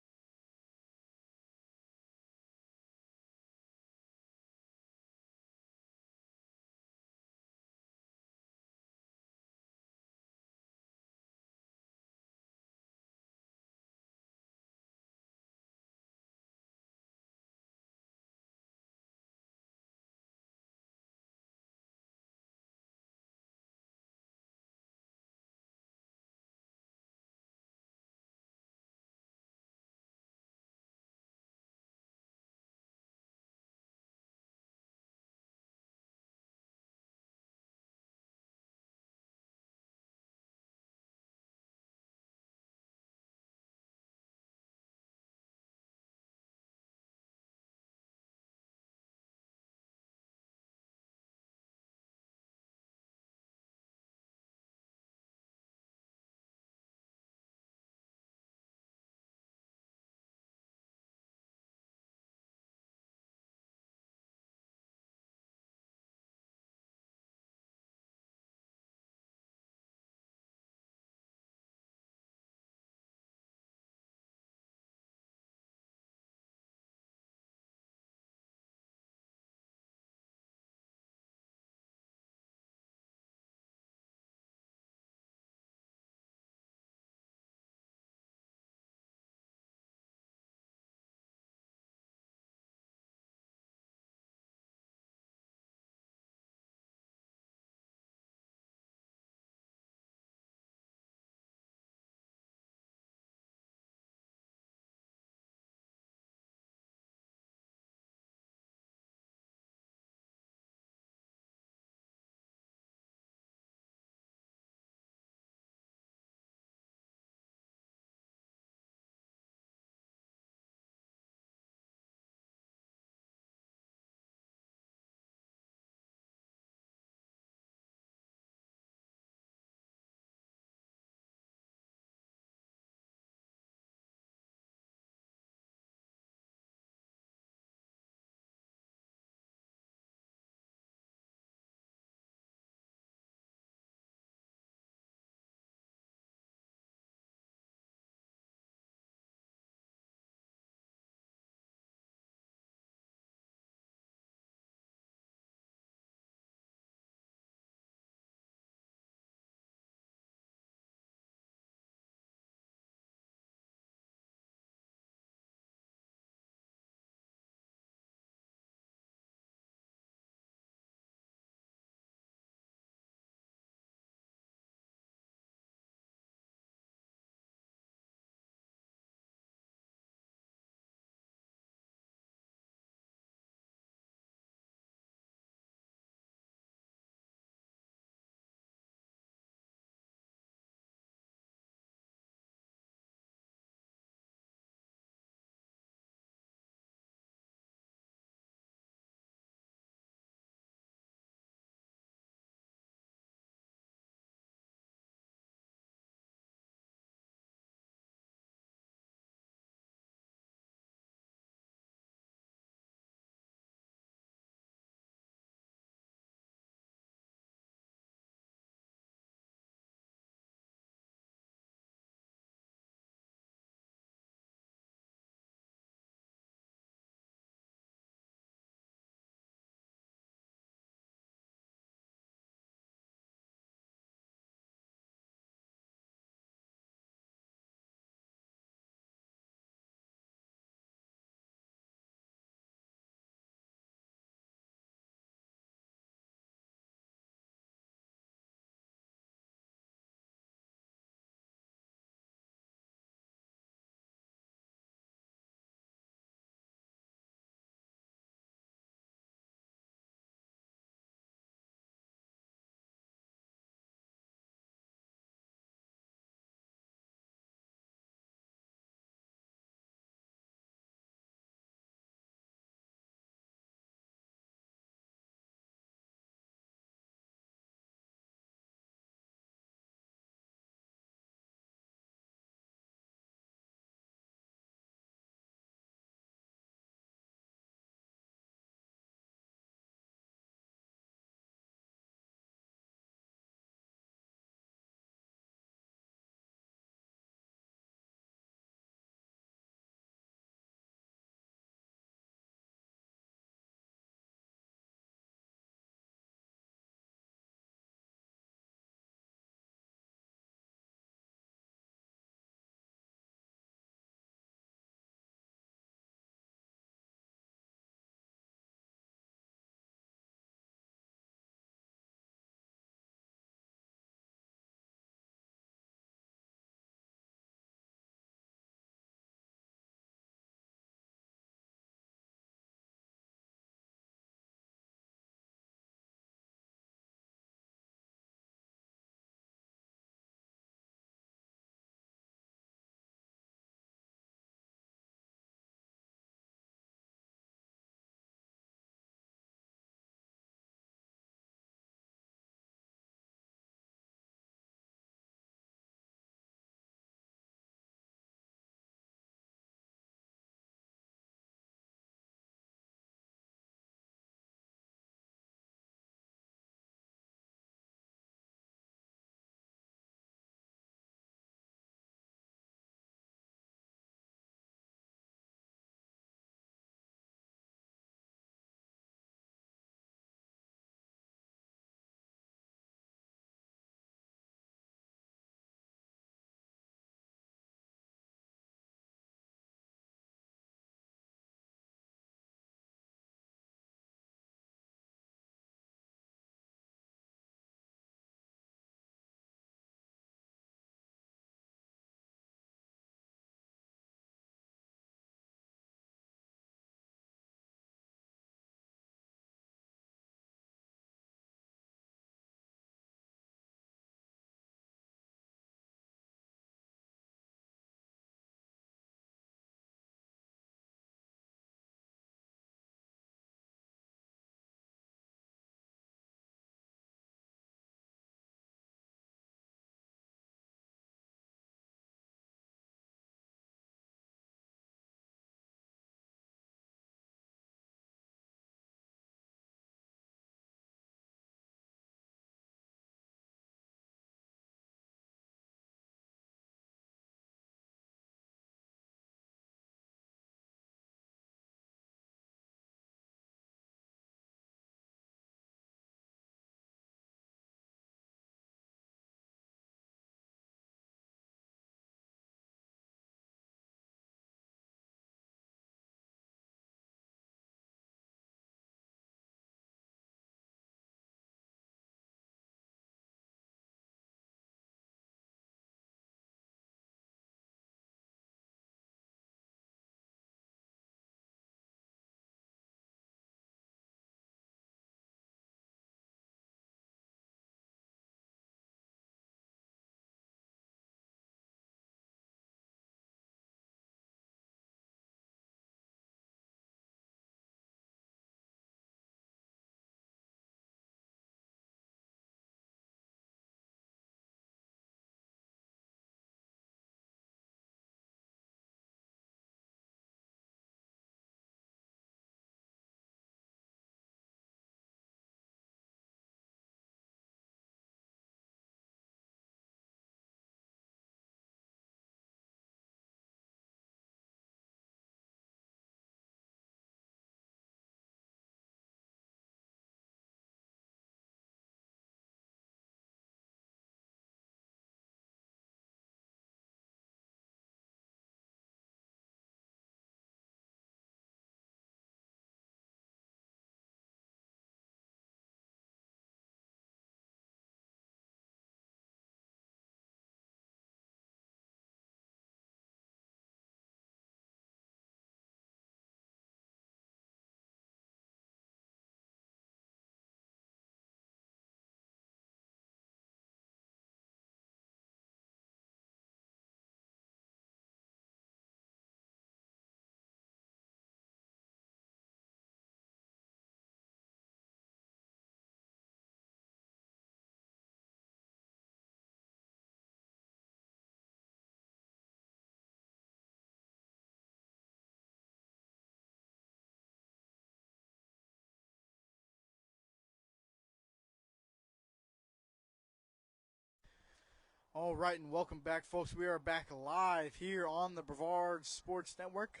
All right, and welcome back, folks. We are back live here on the Brevard Sports Network.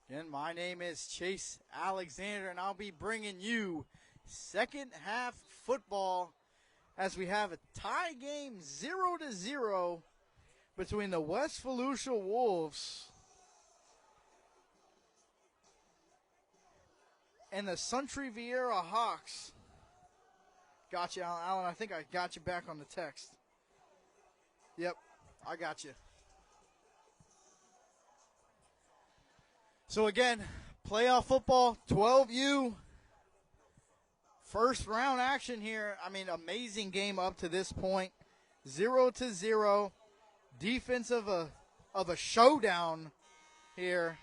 Again, my name is Chase Alexander, and I'll be bringing you second half football as we have a tie game 0-0 between the West Volusia Wolves and the Suntree Viera Hawks. Got you, Alan. I think I got you back on the text. Yep, I got you. So again, playoff football, 12U. First round action here. I mean, amazing game up to this point. 0-0. Defense of a showdown here.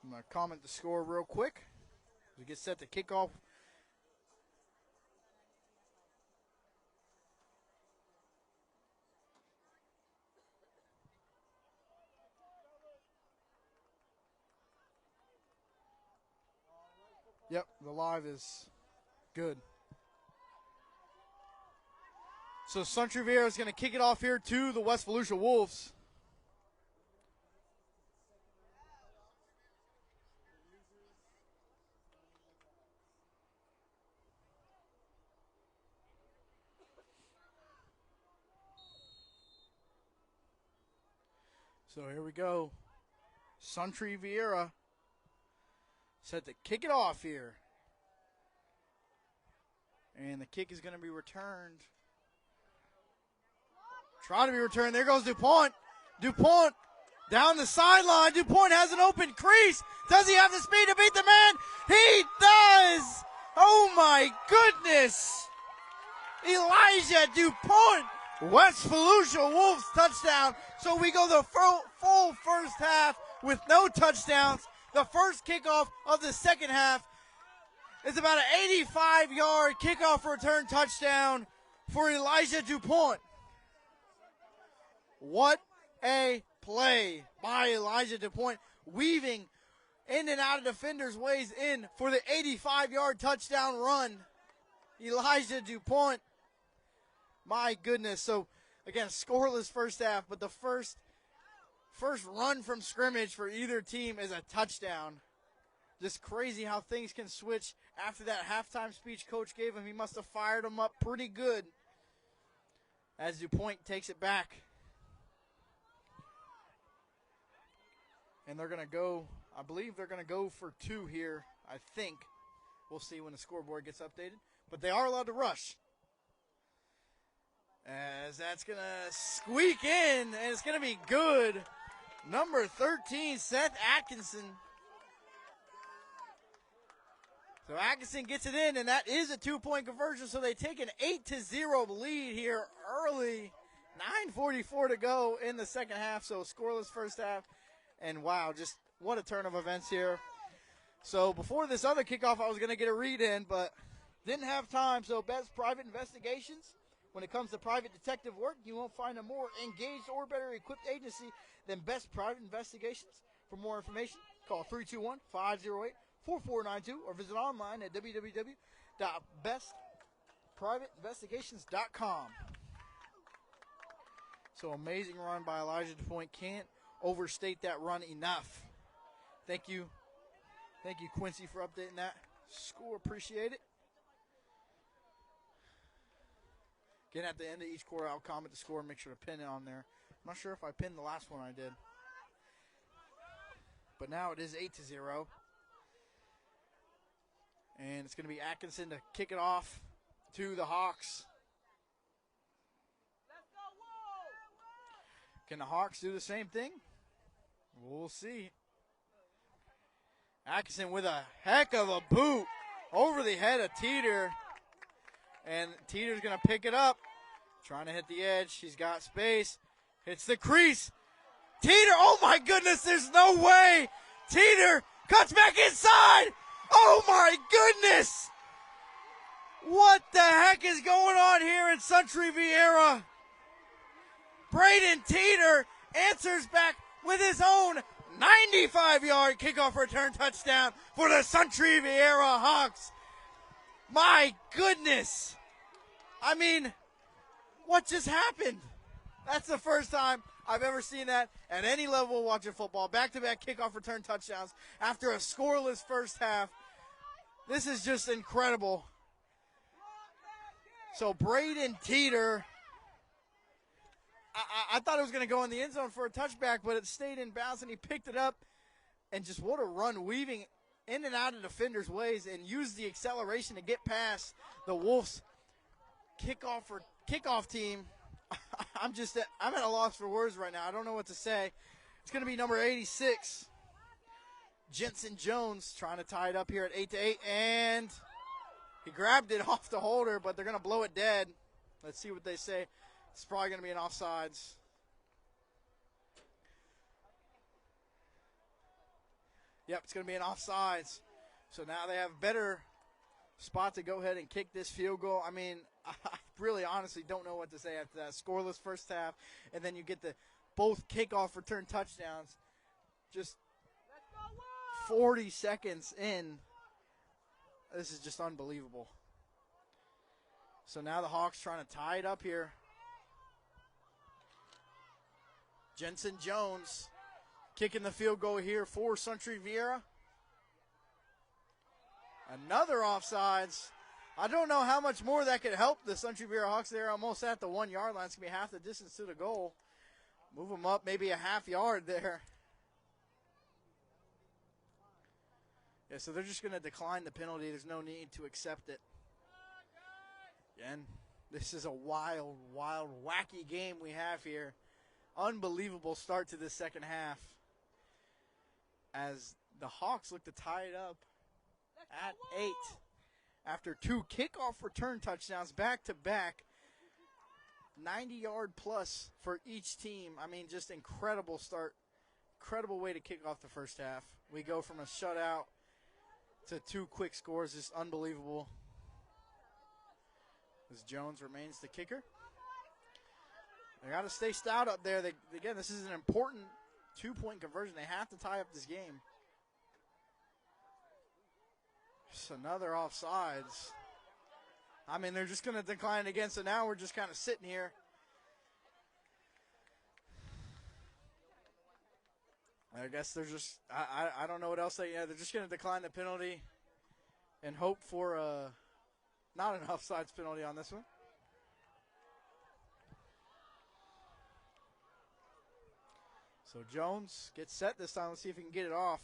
I'm going to comment the score real quick. We get set to kick off. Yep, the live is good. So Suntree Viera is going to kick it off here to the West Volusia Wolves. So here we go. Suntree Viera set to kick it off here. And the kick is going to be returned. Trying to be returned. There goes DuPont. DuPont down the sideline. DuPont has an open crease. Does he have the speed to beat the man? He does! Oh my goodness! Elijah DuPont. West Volusia Wolves touchdown. So we go the full first half with no touchdowns. The first kickoff of the second half is about an 85-yard kickoff return touchdown for Elijah DuPont. What a play by Elijah DuPont, weaving in and out of defenders' ways in for the 85-yard touchdown run. Elijah DuPont. My goodness. So, again, scoreless first half, but the first run from scrimmage for either team is a touchdown. Just crazy how things can switch after that halftime speech coach gave him. He must have fired him up pretty good as DuPont takes it back. And they're going to go, I believe they're going to go for two here, I think. We'll see when the scoreboard gets updated. But they are allowed to rush. As that's going to squeak in, and it's going to be good. Number 13, Seth Atkinson. So Atkinson gets it in, and that is a two-point conversion. So they take an 8-0 lead here early. 9:44 to go in the second half. So scoreless first half. And wow, just what a turn of events here. So before this other kickoff, I was going to get a read in, but didn't have time. So Best Private Investigations. When it comes to private detective work, you won't find a more engaged or better equipped agency than Best Private Investigations. For more information, call 321-508-4492 or visit online at www.bestprivateinvestigations.com. So amazing run by Elijah DuPont. Can't overstate that run enough. Thank you. Thank you, Quincy, for updating that score. Appreciate it. Again, at the end of each quarter, I'll comment the score and make sure to pin it on there. I'm not sure if I pinned the last one I did. But now it is 8-0. And it's going to be Atkinson to kick it off to the Hawks. Can the Hawks do the same thing? We'll see. Atkinson with a heck of a boot over the head of Teeter. And Teeter's going to pick it up. Trying to hit the edge. She's got space. Hits the crease. Teeter, oh my goodness, there's no way. Teeter cuts back inside. Oh my goodness. What the heck is going on here in Suntree Viera? Braden Teeter answers back with his own 95-yard kickoff return touchdown for the Suntree Viera Hawks. My goodness. I mean, what just happened? That's the first time I've ever seen that at any level of watching football. Back-to-back kickoff return touchdowns after a scoreless first half. This is just incredible. So Braden Teeter, I thought it was going to go in the end zone for a touchback, but it stayed in bounds, and he picked it up. And just what a run, weaving in and out of defenders' ways and used the acceleration to get past the Wolves' kickoff team. I'm at a loss for words right now. I don't know what to say. It's going to be number 86, Jensen Jones, trying to tie it up here at 8-8, and he grabbed it off the holder, but they're going to blow it dead. Let's see what they say. It's probably going to be an offsides. Yep, it's going to be an offsides. So now they have a better spot to go ahead and kick this field goal. I mean, I really honestly don't know what to say after that. Scoreless first half, and then you get the both kickoff return touchdowns. Just 40 seconds in. This is just unbelievable. So now the Hawks trying to tie it up here. Jensen Jones kicking the field goal here for Suntree Viera. Another offsides. I don't know how much more that could help the Suntree Viera Hawks. They're almost at the 1 yard line. It's going to be half the distance to the goal. Move them up maybe a half yard there. Yeah, so they're just going to decline the penalty. There's no need to accept it. Again, this is a wild, wacky game we have here. Unbelievable start to this second half, as the Hawks look to tie it up at 8 after two kickoff return touchdowns back-to-back, 90-yard plus for each team. I mean, just incredible start, incredible way to kick off the first half. We go from a shutout to two quick scores, just unbelievable. As Jones remains the kicker. They got to stay stout up there. Again, this is an important two-point conversion. They have to tie up this game. Just another offsides. I mean, they're just going to decline again, so now we're just kind of sitting here. I guess they're just, I don't know what else they're just going to decline the penalty and hope for not an offsides penalty on this one. So Jones gets set this time. Let's see if he can get it off.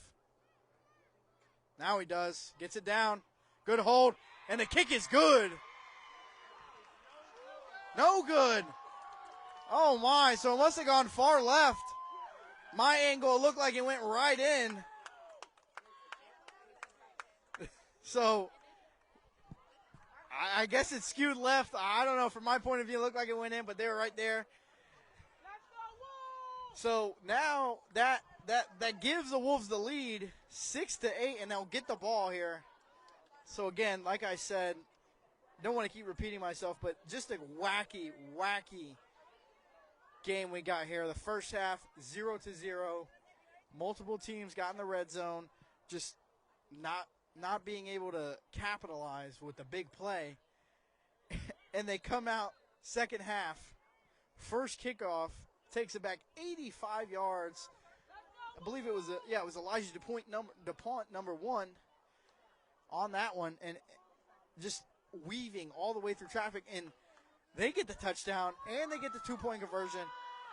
Now he does. Gets it down. Good hold. And the kick is good. No good. Oh, my. So it must have gone far left. My angle looked like it went right in. So I guess it skewed left. I don't know. From my point of view, it looked like it went in, but they were right there. So now that gives the Wolves the lead, 6-8, and they'll get the ball here. So again, like I said, don't want to keep repeating myself, but just a wacky game we got here. The first half, 0-0. Multiple teams got in the red zone, just not being able to capitalize with the big play. And they come out second half, first kickoff, takes it back 85 yards. I believe it was Elijah DuPont number one on that one, and just weaving all the way through traffic, and they get the touchdown and they get the 2-point conversion,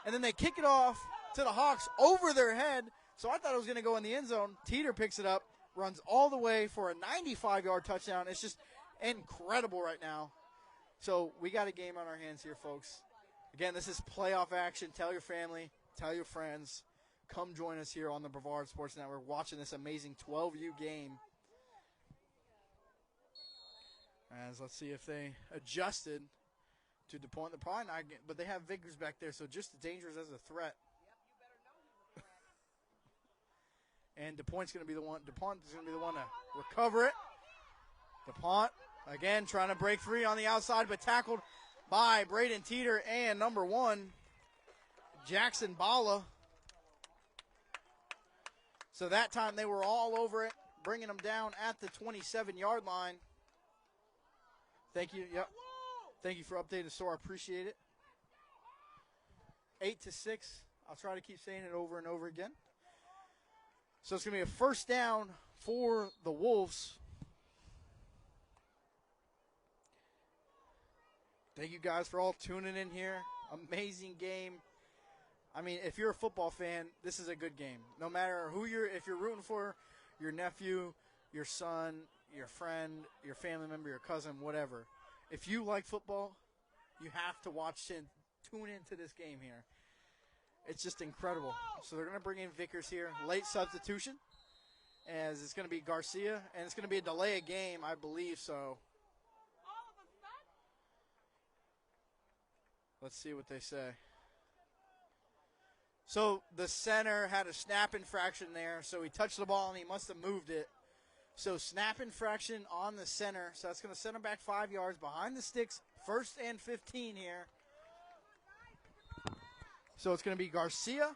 and then they kick it off to the Hawks over their head. So I thought it was going to go in the end zone. Teeter picks it up, runs all the way for a 95-yard touchdown. It's just incredible right now. So we got a game on our hands here, folks. Again, this is playoff action. Tell your family, tell your friends. Come join us here on the Brevard Sports Network watching this amazing 12U game. As let's see if they adjusted to DuPont. They're probably not, but they have Vickers back there, so just as dangerous as a threat. And DuPont's going to be the one. DuPont is going to be the one to recover it. DuPont again trying to break free on the outside, but tackled by Braden Teeter and number one, Jackson Bala. So that time they were all over it, bringing them down at the 27-yard line. Thank you. Yep. Thank you for updating the store. I appreciate it. 8-6. I'll try to keep saying it over and over again. So it's going to be a first down for the Wolves. Thank you guys for all tuning in here. Amazing game. I mean, if you're a football fan, this is a good game. No matter who if you're rooting for, your nephew, your son, your friend, your family member, your cousin, whatever. If you like football, you have to watch and tune into this game here. It's just incredible. So they're going to bring in Vickers here. Late substitution, as it's going to be Garcia, and it's going to be a delay of game, I believe so. Let's see what they say. So the center had a snap infraction there, so he touched the ball and he must have moved it. So snap infraction on the center, so that's going to send him back 5 yards behind the sticks, 1st and 15 here. So it's going to be Garcia.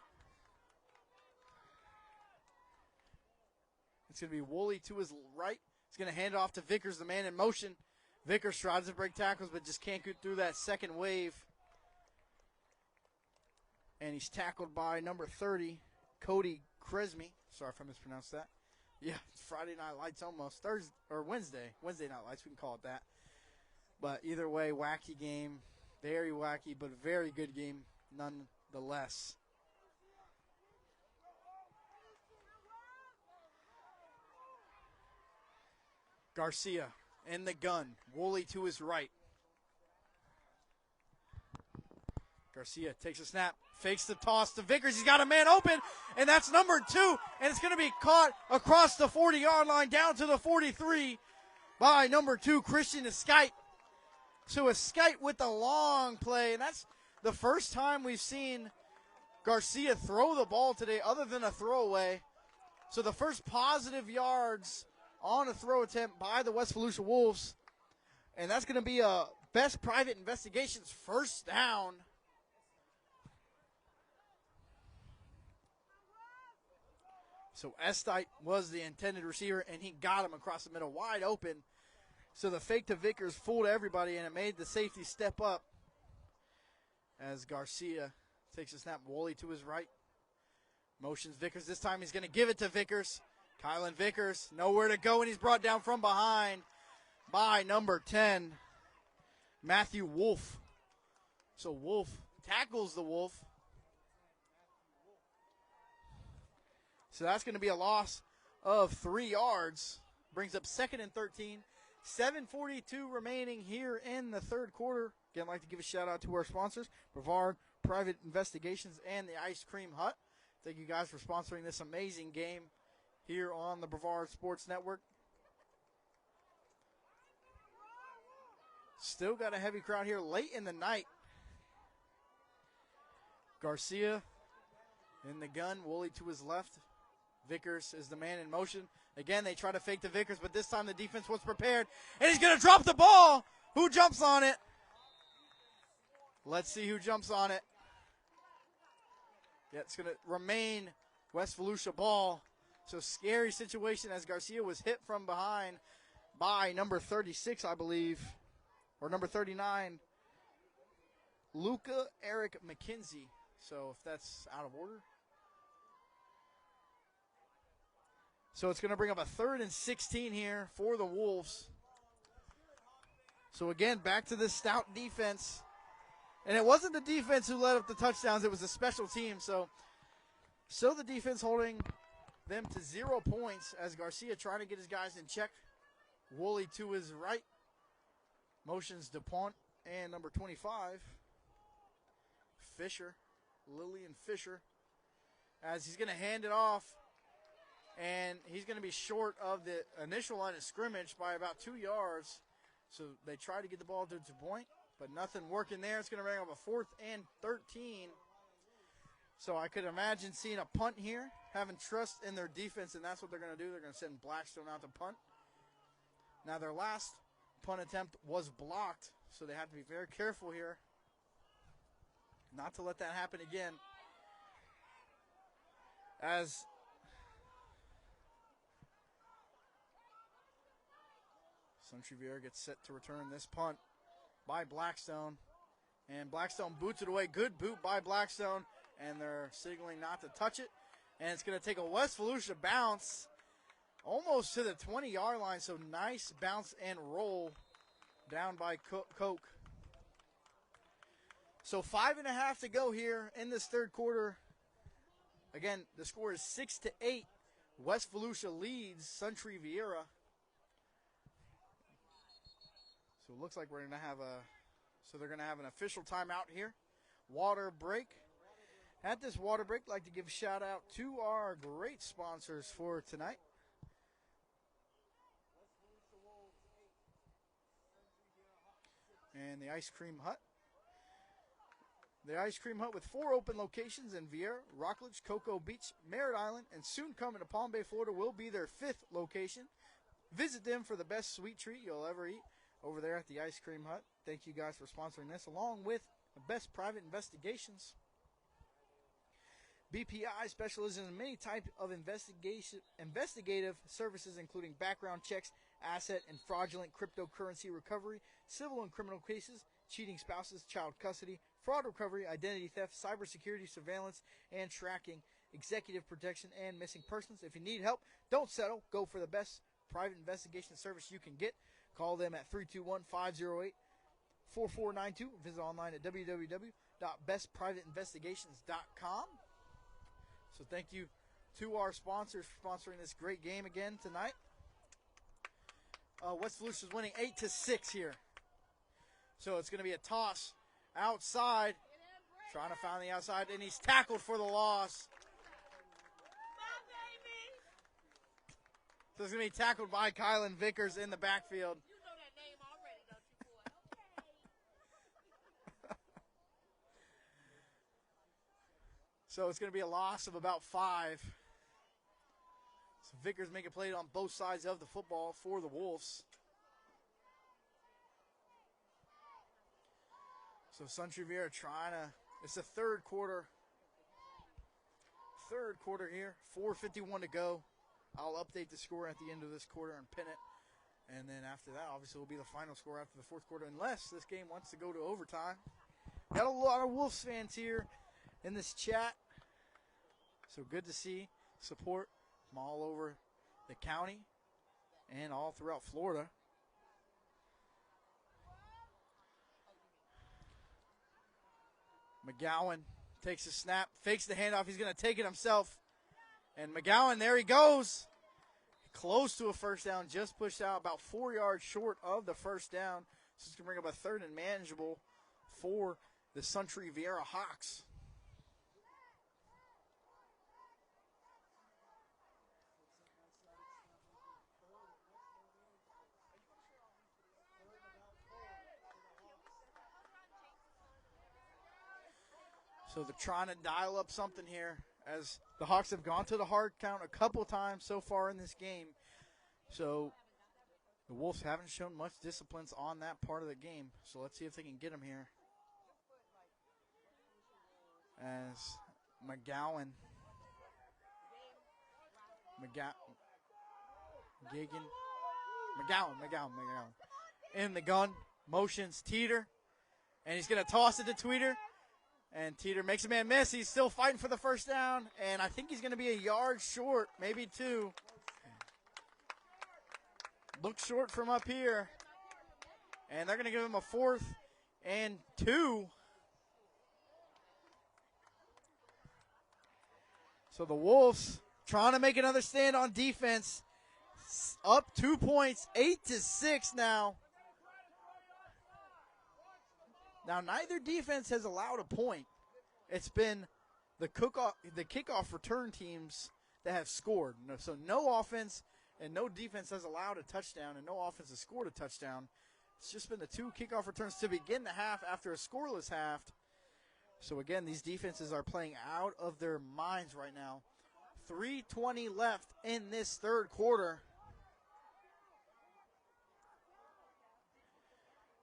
It's going to be Woolley to his right. He's going to hand it off to Vickers, the man in motion. Vickers tries to break tackles, but just can't get through that second wave. And he's tackled by number 30, Cody Kresme. Sorry if I mispronounced that. Yeah, it's Friday Night Lights almost. Wednesday Night Lights, we can call it that. But either way, wacky game. Very wacky, but very good game nonetheless. Garcia in the gun. Woolley to his right. Garcia takes a snap, fakes the toss to Vickers. He's got a man open, and that's number 2, and it's going to be caught across the 40-yard line down to the 43 by number 2, Christian Escite. So Escite with the long play, and that's the first time we've seen Garcia throw the ball today other than a throwaway. So the first positive yards on a throw attempt by the West Volusia Wolves, and that's going to be a Best Private Investigations first down. So Escite was the intended receiver, and he got him across the middle, wide open. So the fake to Vickers fooled everybody, and it made the safety step up as Garcia takes a snap. Woolley to his right. Motions Vickers. This time he's going to give it to Vickers. Kylan Vickers, nowhere to go, and he's brought down from behind by number 10, Matthew Wolf. So Wolf tackles the Wolf. So that's going to be a loss of 3 yards. Brings up 2nd and 13. 7:42 remaining here in the third quarter. Again, I'd like to give a shout out to our sponsors, Brevard Private Investigations and the Ice Cream Hut. Thank you guys for sponsoring this amazing game here on the Brevard Sports Network. Still got a heavy crowd here late in the night. Garcia in the gun, Woolley to his left. Vickers is the man in motion. Again, they try to fake the Vickers, but this time the defense was prepared. And he's going to drop the ball. Who jumps on it? Let's see who jumps on it. Yeah, it's going to remain West Volusia ball. So scary situation as Garcia was hit from behind by number 36, I believe, or number 39, Luca Eric McKenzie. So if that's out of order. So it's going to bring up a 3rd and 16 here for the Wolves. So again, back to this stout defense. And it wasn't the defense who led up the touchdowns, it was the special team. So the defense holding them to 0 points as Garcia trying to get his guys in check. Woolley to his right. Motions DuPont and number 25, Fisher, Lillian Fisher, as he's going to hand it off. And he's going to be short of the initial line of scrimmage by about 2 yards. So they try to get the ball to DuPont, but nothing working there. It's going to bring up a 4th and 13. So I could imagine seeing a punt here, having trust in their defense, and that's what they're going to do. They're going to send Blackstone out to punt. Now their last punt attempt was blocked, so they have to be very careful here not to let that happen again. Suntree Viera gets set to return this punt by Blackstone. And Blackstone boots it away. Good boot by Blackstone. And they're signaling not to touch it. And it's going to take a West Volusia bounce almost to the 20-yard line. So nice bounce and roll down by Koch. So 5.5 to go here in this third quarter. Again, the score is 6-8. West Volusia leads Suntree Viera. So it looks like we're going to have they're going to have an official timeout here. Water break. At this water break, I'd like to give a shout out to our great sponsors for tonight. And the Ice Cream Hut. The Ice Cream Hut with 4 open locations in Viera, Rockledge, Cocoa Beach, Merritt Island, and soon coming to Palm Bay, Florida will be their 5th location. Visit them for the best sweet treat you'll ever eat over there at the Ice Cream Hut. Thank you guys for sponsoring this, along with the Best Private Investigations. BPI specializes in many types of investigative services, including background checks, asset and fraudulent cryptocurrency recovery, civil and criminal cases, cheating spouses, child custody, fraud recovery, identity theft, cybersecurity, surveillance, and tracking, executive protection, and missing persons. If you need help, don't settle. Go for the best private investigation service you can get. Call them at 321-508-4492. Visit online at www.bestprivateinvestigations.com. So thank you to our sponsors for sponsoring this great game again tonight. West Volusia is winning 8-6 here. So it's going to be a toss outside. Trying to find the outside, and he's tackled for the loss. So it's going to be tackled by Kylan Vickers in the backfield. You know that name already, don't you, boy? Okay. So it's going to be a loss of about 5. So Vickers make a play on both sides of the football for the Wolves. So Suntree Viera trying to, it's the third quarter. Third quarter here, 4:51 to go. I'll update the score at the end of this quarter and pin it. And then after that, obviously, will be the final score after the fourth quarter, unless this game wants to go to overtime. Got a lot of Wolves fans here in this chat. So good to see support from all over the county and all throughout Florida. McGowan takes a snap, fakes the handoff. He's going to take it himself. And McGowan, there he goes. Close to a first down, just pushed out about 4 yards short of the first down. So it's going to bring up a third and manageable for the Suntree Viera Hawks. So they're trying to dial up something here as the Hawks have gone to the hard count a couple times so far in this game. So the Wolves haven't shown much discipline on that part of the game. So let's see if they can get them here. As McGowan in the gun, motions Teeter, and he's going to toss it to Tweeter. And Teeter makes a man miss. He's still fighting for the first down. And I think he's going to be a yard short, maybe 2. Looks short from up here. And they're going to give him a 4th and 2. So the Wolves trying to make another stand on defense. Up 2 points, 8-6 now. Now, neither defense has allowed a point. It's been the kickoff return teams that have scored. So no offense and no defense has allowed a touchdown, and no offense has scored a touchdown. It's just been the 2 kickoff returns to begin the half after a scoreless half. So, again, these defenses are playing out of their minds right now. 3:20 left in this third quarter.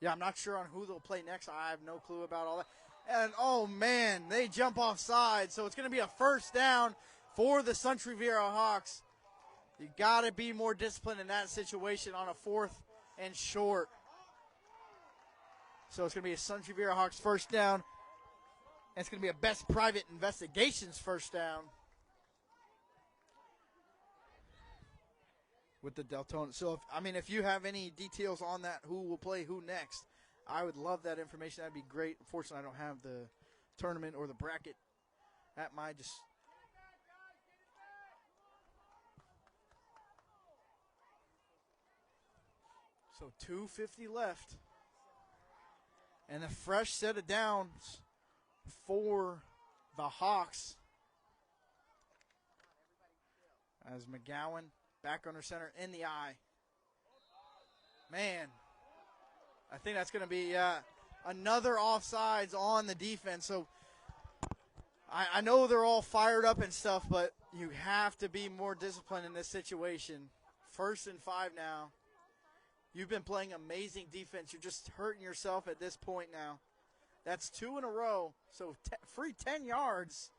Yeah, I'm not sure on who they'll play next. I have no clue about all that. And, oh, man, they jump offside. So it's going to be a first down for the Suntree Viera Hawks. You got to be more disciplined in that situation on a 4th and short. So it's going to be a Suntree Viera Hawks first down. And it's going to be a Best Private Investigations first down. With the Deltona. So, if you have any details on that, who will play who next, I would love that information. That'd be great. Unfortunately, I don't have the tournament or the bracket at my just. So 2:50 left. And a fresh set of downs for the Hawks. As McGowan back under center in the eye. Man, I think that's going to be another offsides on the defense. So I know they're all fired up and stuff, but you have to be more disciplined in this situation. 1st and 5 now. You've been playing amazing defense. You're just hurting yourself at this point now. That's 2 in a row. So free 10 yards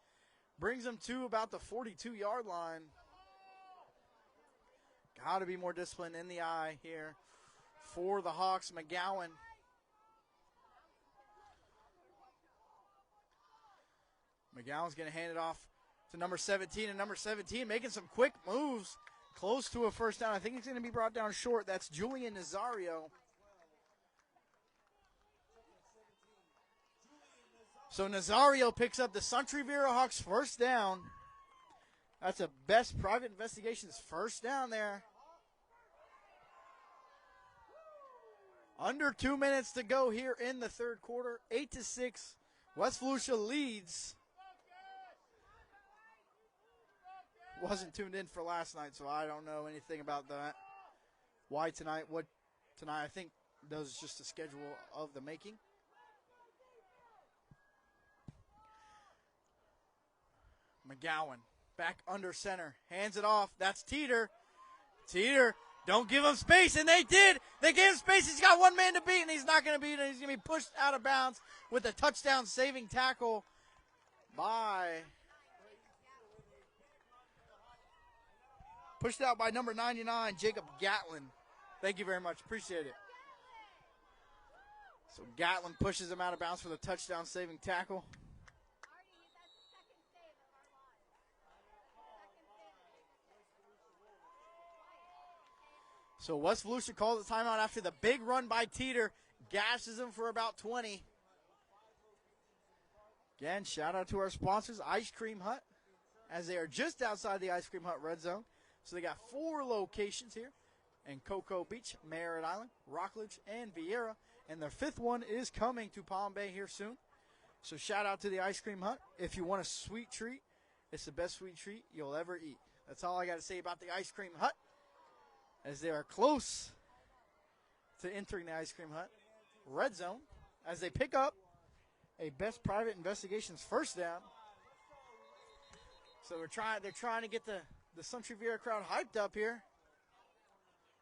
brings them to about the 42-yard line. Got to be more disciplined in the eye here for the Hawks. McGowan. McGowan's going to hand it off to number 17, and number 17 making some quick moves. Close to a first down. I think it's going to be brought down short. That's Julian Nazario. So Nazario picks up the Suntree Viera Hawks first down. That's a Best Private Investigations first down there. Under 2 minutes to go here in the third quarter. 8-6. West Volusia leads. Wasn't tuned in for last night, so I don't know anything about that. Why tonight? What tonight? I think that was just a schedule of the making. McGowan back under center. Hands it off. That's Teeter. Teeter, don't give him space, and they did. They gave him space. He's got one man to beat, and he's not going to beat him. He's going to be pushed out of bounds with a touchdown saving tackle by... Pushed out by number 99, Jacob Gatlin. Thank you very much. Appreciate it. So Gatlin pushes him out of bounds for the touchdown saving tackle. So West Volusia calls the timeout after the big run by Teeter. Gashes him for about 20. Again, shout out to our sponsors, Ice Cream Hut, as they are just outside the Ice Cream Hut red zone. So they got 4 locations here in Cocoa Beach, Merritt Island, Rockledge, and Viera. And their 5th one is coming to Palm Bay here soon. So shout out to the Ice Cream Hut. If you want a sweet treat, it's the best sweet treat you'll ever eat. That's all I got to say about the Ice Cream Hut, as they are close to entering the Ice Cream Hut red zone as they pick up a Best Private Investigations first down. So they're trying to get the Suntree Viera crowd hyped up here.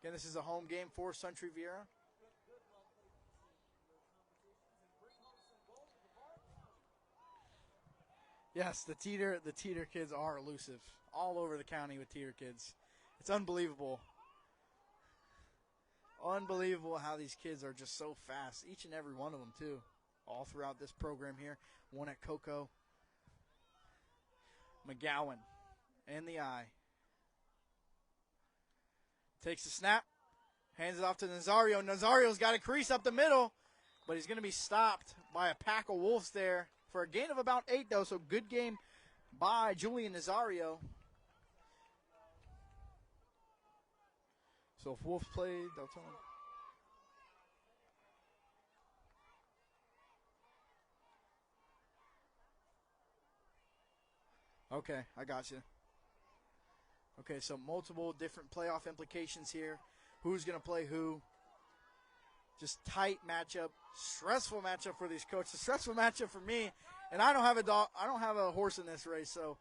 Again, this is a home game for Suntree Viera. Yes, the Teeter kids are elusive. All over the county with Teeter kids. It's unbelievable. Unbelievable how these kids are just so fast. Each and every one of them, too. All throughout this program here. One at Cocoa. McGowan in the eye. Takes the snap. Hands it off to Nazario. Nazario's got a crease up the middle, but he's going to be stopped by a pack of Wolves there for a gain of about 8, though. So good game by Julian Nazario. So if Wolves played, they'll tell him. Okay, I got you. Okay, so multiple different playoff implications here. Who's going to play who? Just tight matchup, stressful matchup for these coaches. Stressful matchup for me, and I don't have a horse in this race, so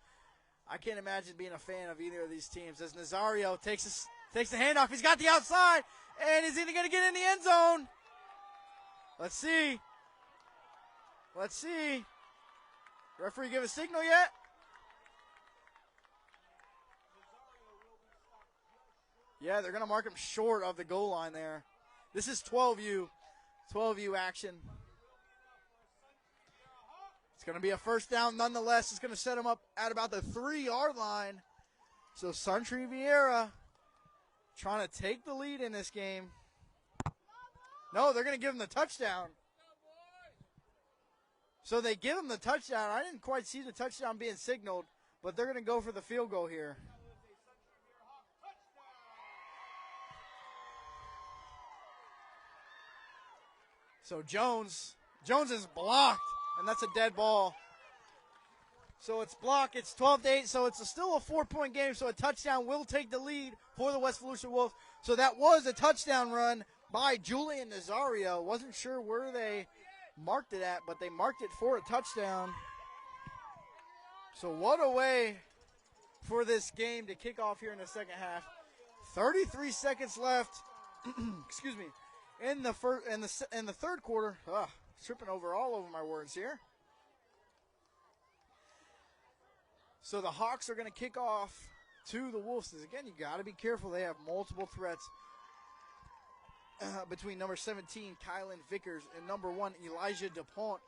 I can't imagine being a fan of either of these teams. As Nazario takes the handoff, he's got the outside, and is he going to get in the end zone? Let's see. Referee give a signal yet? Yeah, they're going to mark him short of the goal line there. This is 12U action. It's going to be a first down nonetheless. It's going to set them up at about the 3-yard line. So Suntree Viera trying to take the lead in this game. No, they're going to give him the touchdown. So they give him the touchdown. I didn't quite see the touchdown being signaled, but they're going to go for the field goal here. So Jones is blocked, and that's a dead ball. So it's blocked. It's 12-8, so it's still a 4-point game, so a touchdown will take the lead for the West Volusia Wolves. So that was a touchdown run by Julian Nazario. Wasn't sure where they marked it at, but they marked it for a touchdown. So what a way for this game to kick off here in the second half. 33 seconds left. Excuse me. In the third quarter. Tripping over all over my words here. So the Hawks are going to kick off to the Wolves. Again, you got to be careful. They have multiple threats between number 17, Kylan Vickers, and number 1, Elijah DuPont.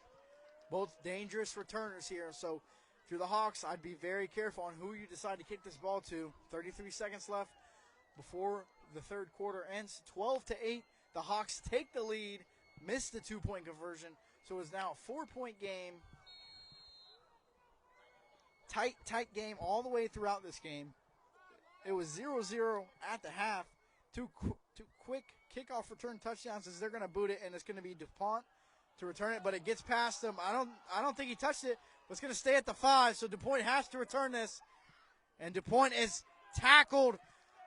Both dangerous returners here. So if you're the Hawks, I'd be very careful on who you decide to kick this ball to. 33 seconds left before the third quarter ends. 12-8. The Hawks take the lead, miss the 2-point conversion. So it's now a 4-point game. Tight game all the way throughout this game. It was 0-0 at the half. Two quick kickoff return touchdowns as they're going to boot it, and it's going to be DuPont to return it, but it gets past him. I don't think he touched it, but it's going to stay at the 5, so DuPont has to return this. And DuPont is tackled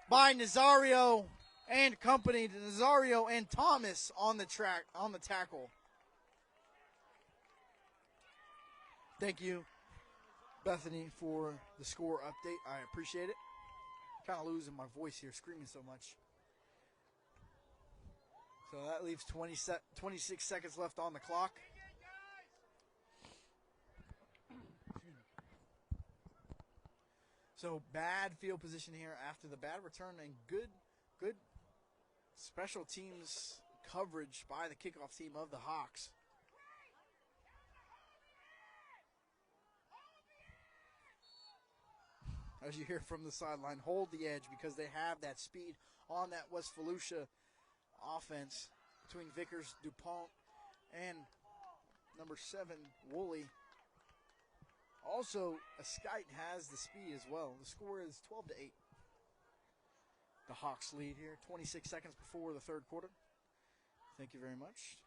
by Nazario and company. Nazario and Thomas on the tackle. Thank you, Bethany, for the score update. I appreciate it. Kind of losing my voice here, screaming so much. So that leaves 26 seconds left on the clock. So bad field position here after the bad return and good special teams coverage by the kickoff team of the Hawks. As you hear from the sideline, hold the edge because they have that speed on that West Volusia offense between Vickers, DuPont, and number 7, Woolley. Also, Skite has the speed as well. The score is 12-8. The Hawks lead here, 26 seconds before the third quarter. Thank you very much.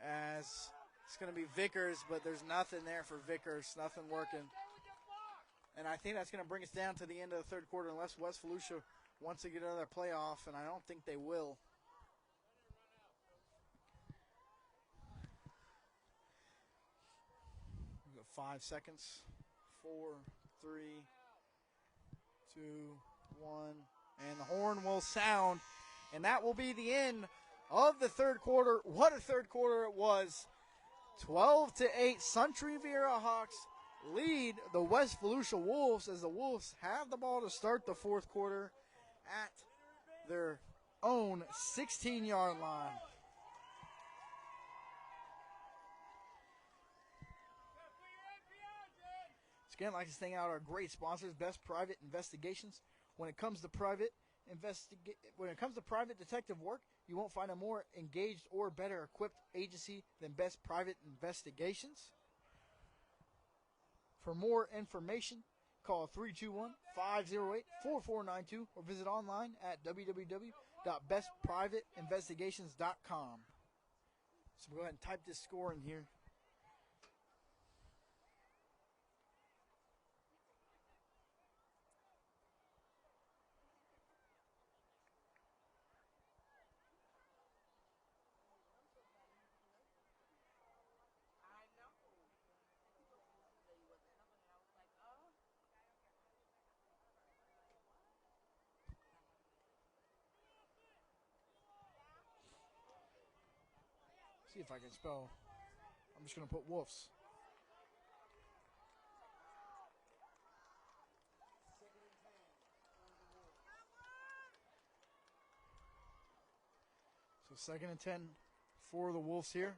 As it's going to be Vickers, but there's nothing there for Vickers, nothing working. And I think that's going to bring us down to the end of the third quarter unless West Volusia wants to get another playoff, and I don't think they will. We've got 5 seconds. 4, 3, 2, 1. And the horn will sound, and that will be the end of the third quarter. What a third quarter it was. 12-8, Suntree Viera Hawks lead the West Volusia Wolves as the Wolves have the ball to start the fourth quarter at their own 16-yard line. Again, I'd like to thank out our great sponsors, Best Private Investigations. When it comes to private detective work, you won't find a more engaged or better equipped agency than Best Private Investigations. For more information, call 321-508-4492 or visit online at www.bestprivateinvestigations.com. So we'll go ahead and type this score in here. See if I can spell. I'm just going to put Wolves. So 2nd and 10 for the Wolves here.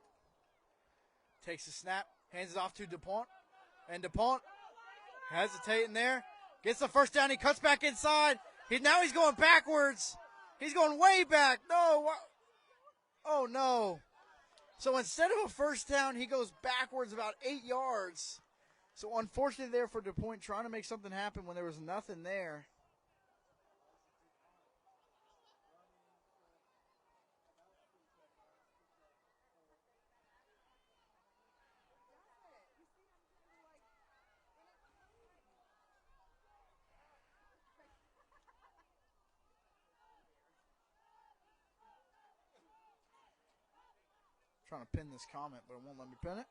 Takes the snap, hands it off to DuPont. And DuPont hesitating there. Gets the first down. He cuts back inside. Now he's going backwards. He's going way back. No. Oh, no. So instead of a first down, he goes backwards about 8 yards. So unfortunately there for DuPont, trying to make something happen when there was nothing there. Trying to pin this comment, but it won't let me pin it.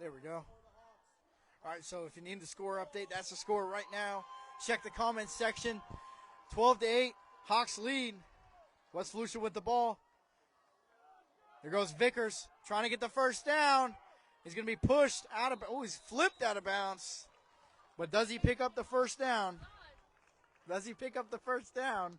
There we go. All right, so if you need the score update, that's the score right now. Check the comments section. 12-8, Hawks lead. West Volusia with the ball. There goes Vickers trying to get the first down. He's going to be pushed out of, he's flipped out of bounds. But does he pick up the first down? Does he pick up the first down?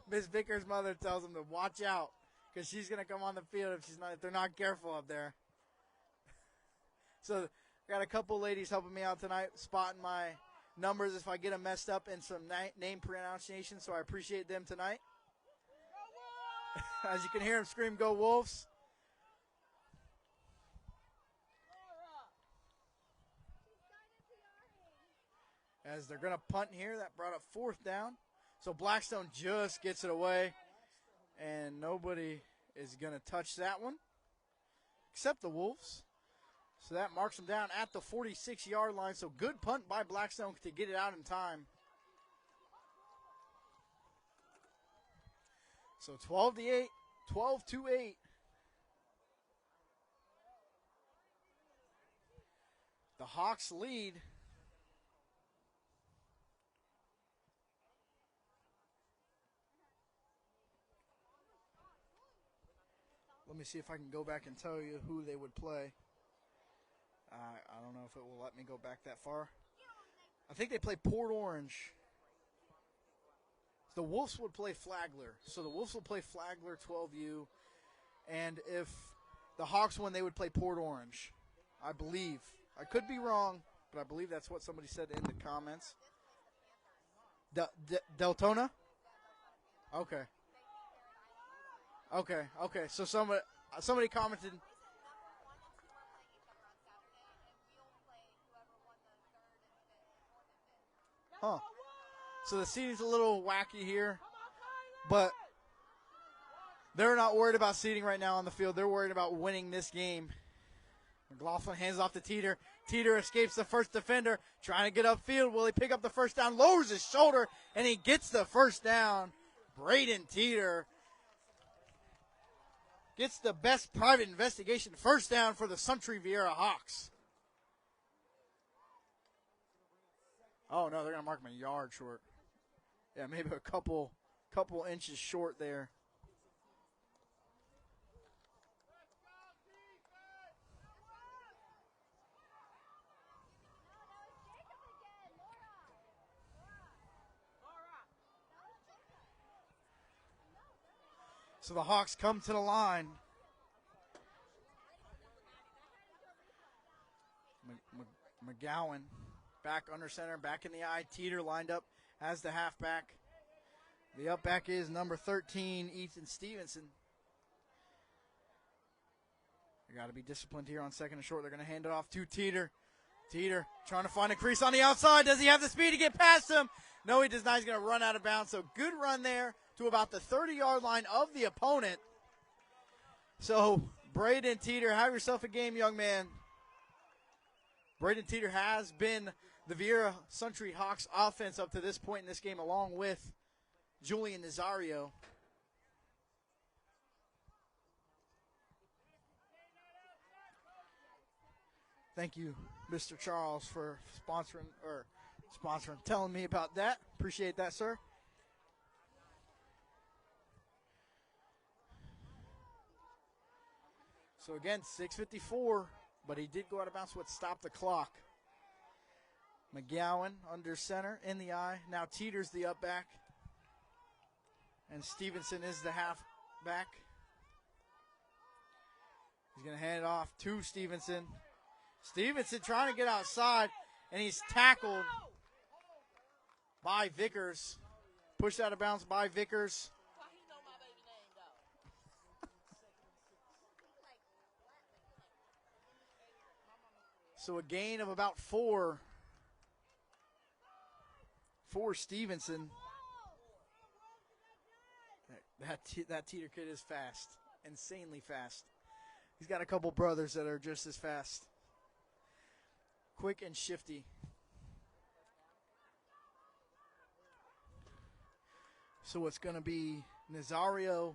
Miss Vickers' mother tells him to watch out because she's going to come on the field if they're not careful up there. So I got a couple ladies helping me out tonight, spotting my numbers if I get them messed up in some name pronunciation, so I appreciate them tonight. As you can hear them scream, "Go Wolves!" As they're going to punt here, that brought up 4th down. So Blackstone just gets it away, and nobody is going to touch that one except the Wolves. So that marks them down at the 46-yard line. So good punt by Blackstone to get it out in time. So 12-8, 12-8. The Hawks lead. Let me see if I can go back and tell you who they would play. I don't know if it will let me go back that far. I think they play Port Orange. The Wolves would play Flagler. So the Wolves will play Flagler 12U. And if the Hawks win, they would play Port Orange. I believe. I could be wrong, but I believe that's what somebody said in the comments. Deltona? Okay. Okay. So somebody commented. Huh. So the seating's a little wacky here, but they're not worried about seating right now on the field. They're worried about winning this game. McLaughlin hands off to Teeter. Teeter escapes the first defender, trying to get upfield. Will he pick up the first down? Lowers his shoulder, and he gets the first down. Braden Teeter gets the best private investigation first down for the Suntree Viera Hawks. Oh, no, they're going to mark him a yard short. Yeah, maybe a couple inches short there. So the Hawks come to the line. McGowan back under center, back in the eye. Teeter lined up as the halfback. The up back is number 13, Ethan Stevenson. They got to be disciplined here on 2nd and short. They're going to hand it off to Teeter. Teeter trying to find a crease on the outside. Does he have the speed to get past him? No, he does not. He's going to run out of bounds. So good run there to about the 30-yard line of the opponent. So Braden Teeter, have yourself a game, young man. Braden Teeter has been the Viera Suntree Hawks offense up to this point in this game, along with Julian Nazario. Thank you, Mr. Charles, for telling me about that. Appreciate that, sir. So again, 6:54 but he did go out of bounds, so it stopped the clock. McGowan under center in the eye. Now Teeter's the up back. And Stevenson is the half back. He's going to hand it off to Stevenson. Stevenson trying to get outside, and he's tackled by Vickers. Pushed out of bounds by Vickers. Why he know my baby name, though? So a gain of about 4 for Stevenson. That Teeter kid is fast, insanely fast. He's got a couple brothers that are just as fast. Quick and shifty. So it's going to be Nazario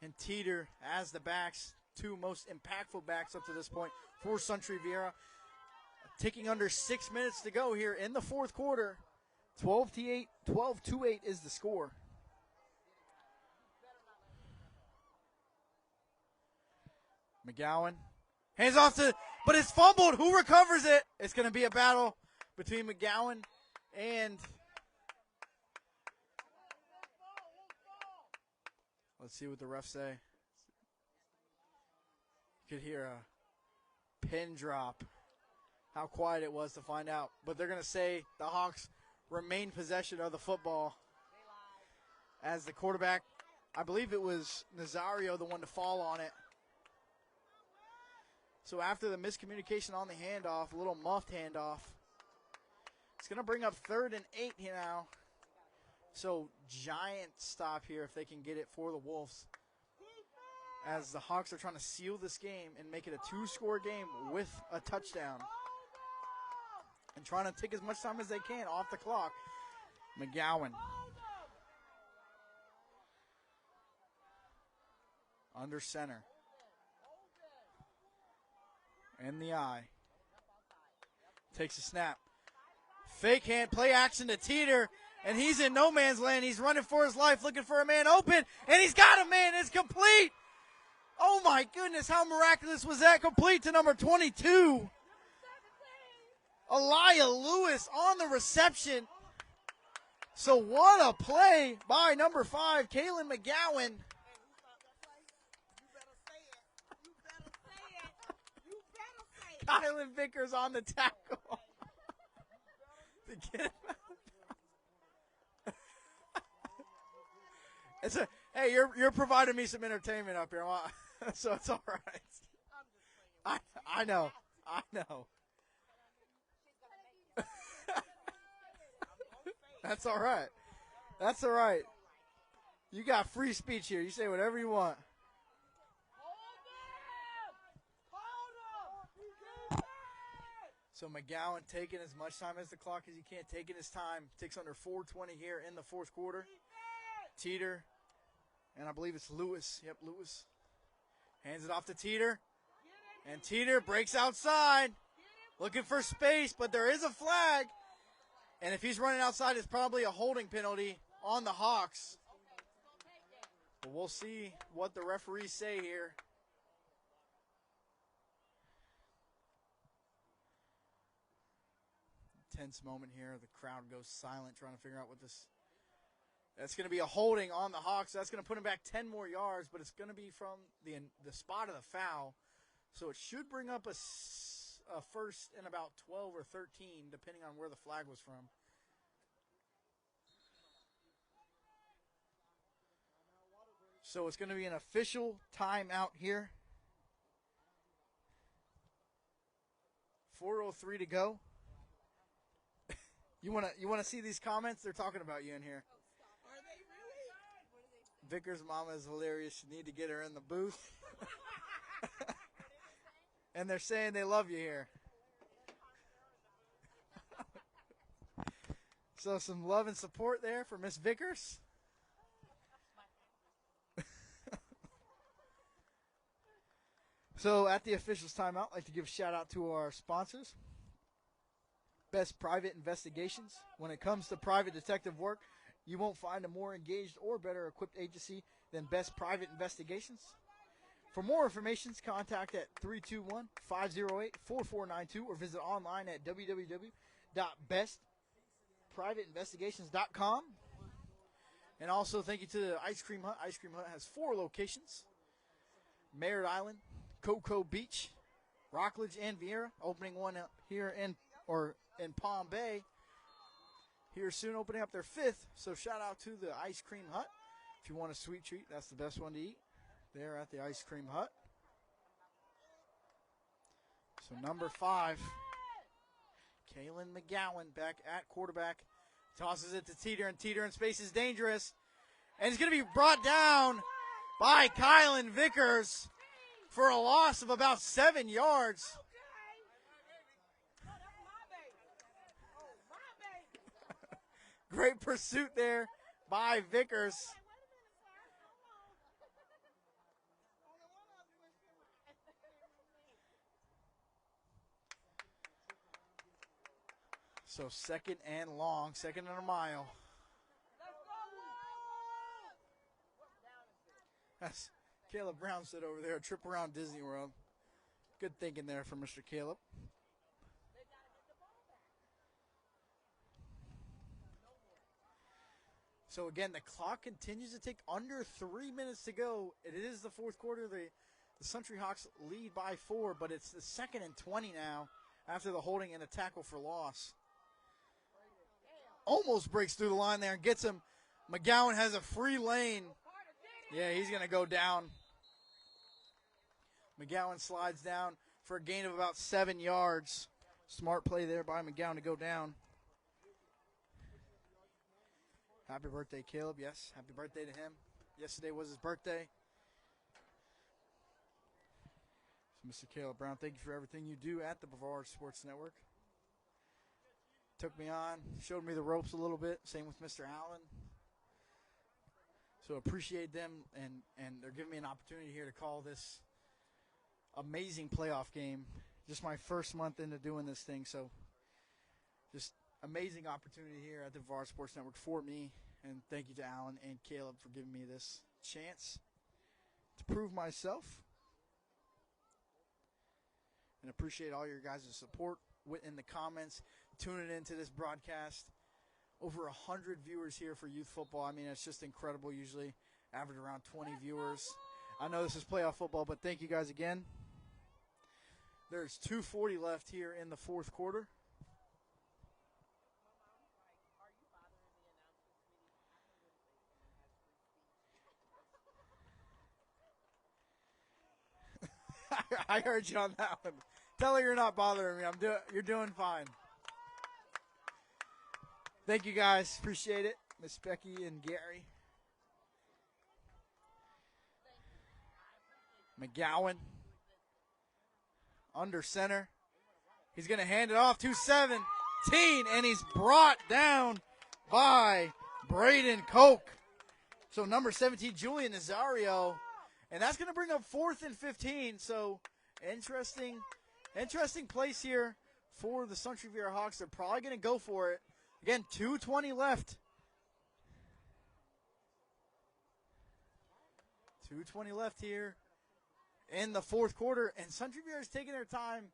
and Teeter as the backs, 2 most impactful backs up to this point for Suntree Viera. Ticking under 6 minutes to go here in the fourth quarter. 12-8 is the score. McGowan hands off to, but it's fumbled. Who recovers it? It's going to be a battle between McGowan and, let's see what the refs say. You could hear a pin drop. How quiet it was to find out. But they're going to say the Hawks remain possession of the football as the quarterback, I believe it was Nazario, the one to fall on it. So after the miscommunication on the handoff, a little muffed handoff, it's going to bring up 3rd and 8 here now. So giant stop here if they can get it for the Wolves, as the Hawks are trying to seal this game and make it a 2-score game with a touchdown. And trying to take as much time as they can off the clock. McGowan. Under center. In the eye. Takes a snap. Fake hand, play action to Teeter. And he's in no man's land. He's running for his life, looking for a man open. And he's got a man. It's complete. Oh, my goodness. How miraculous was that? Complete to number 22. Elijah Lewis on the reception. So what a play by number 5, Kaylin McGowan. Kylan Vickers on the tackle. To get him out. Hey, you're providing me some entertainment up here, so it's all right. I know. That's all right. That's all right. You got free speech here. You say whatever you want. So McGowan taking as much time as the clock as he can, taking his time. Takes under 4:20 here in the fourth quarter. Teeter, and I believe it's Lewis. Yep, Lewis. Hands it off to Teeter. And Teeter breaks outside. Looking for space, but there is a flag. And if he's running outside, it's probably a holding penalty on the Hawks. But we'll see what the referees say here. Tense moment here. The crowd goes silent trying to figure out what this. That's going to be a holding on the Hawks. That's going to put him back 10 more yards, but it's going to be from the spot of the foul. So it should bring up a first and about 12 or 13, depending on where the flag was from. So it's going to be an official timeout here. 4:03 to go. You want to see these comments? They're talking about you in here. Are they really? Vickers' mama is hilarious. You need to get her in the booth. And they're saying they love you here. So some love and support there for Miss Vickers. So at the officials timeout, I'd like to give a shout out to our sponsors. Best Private Investigations. When it comes to private detective work, you won't find a more engaged or better equipped agency than Best Private Investigations. For more information, contact at 321-508-4492 or visit online at www.bestprivateinvestigations.com. And also thank you to the Ice Cream Hut. Ice Cream Hut has 4 locations: Merritt Island, Cocoa Beach, Rockledge, and Viera. Opening one up here in Palm Bay here soon, opening up their 5th. So shout out to the Ice Cream Hut. If you want a sweet treat, that's the best one to eat there at the Ice Cream Hut. So number 5, Kaylin McGowan back at quarterback. Tosses it to Teeter, and Teeter in space is dangerous. And it's going to be brought down by Kylan Vickers for a loss of about 7 yards. Great pursuit there by Vickers. So second and long, second and a mile. That's Caleb Brown said over there, a trip around Disney World. Good thinking there from Mr. Caleb. So again, the clock continues to tick, under 3 minutes to go. It is the fourth quarter. The Suntree Hawks lead by 4, but it's the 2nd and 20 now after the holding and a tackle for loss. Almost breaks through the line there and gets him. McGowan has a free lane. Yeah, he's going to go down. McGowan slides down for a gain of about 7 yards. Smart play there by McGowan to go down. Happy birthday, Caleb. Yes, happy birthday to him. Yesterday was his birthday. So Mr. Caleb Brown, thank you for everything you do at the Brevard Sports Network. Took me on, showed me the ropes a little bit. Same with Mr. Allen. So appreciate them, and they're giving me an opportunity here to call this amazing playoff game. Just my first month into doing this thing, so just amazing opportunity here at the Brevard Sports Network for me. And thank you to Allen and Caleb for giving me this chance to prove myself. And appreciate all your guys' support in the comments, tuning into this broadcast. Over 100 viewers here for youth football. I mean, it's just incredible. Usually average around 20 viewers. I know this is playoff football, but thank you guys again. There's 2:40 left here in the fourth quarter. I heard you on that one. Tell her you're not bothering me. You're doing fine. Thank you guys. Appreciate it. Miss Becky and Gary. McGowan. Under center. He's going to hand it off to 17, and he's brought down by Braden Koch. So number 17, Julian Nazario. And that's going to bring up 4th and 15. So interesting place here for the Suntree Viera Hawks. They're probably going to go for it. Again, 2:20 left. 2:20 left here in the fourth quarter. And Suntree Viera is taking their time.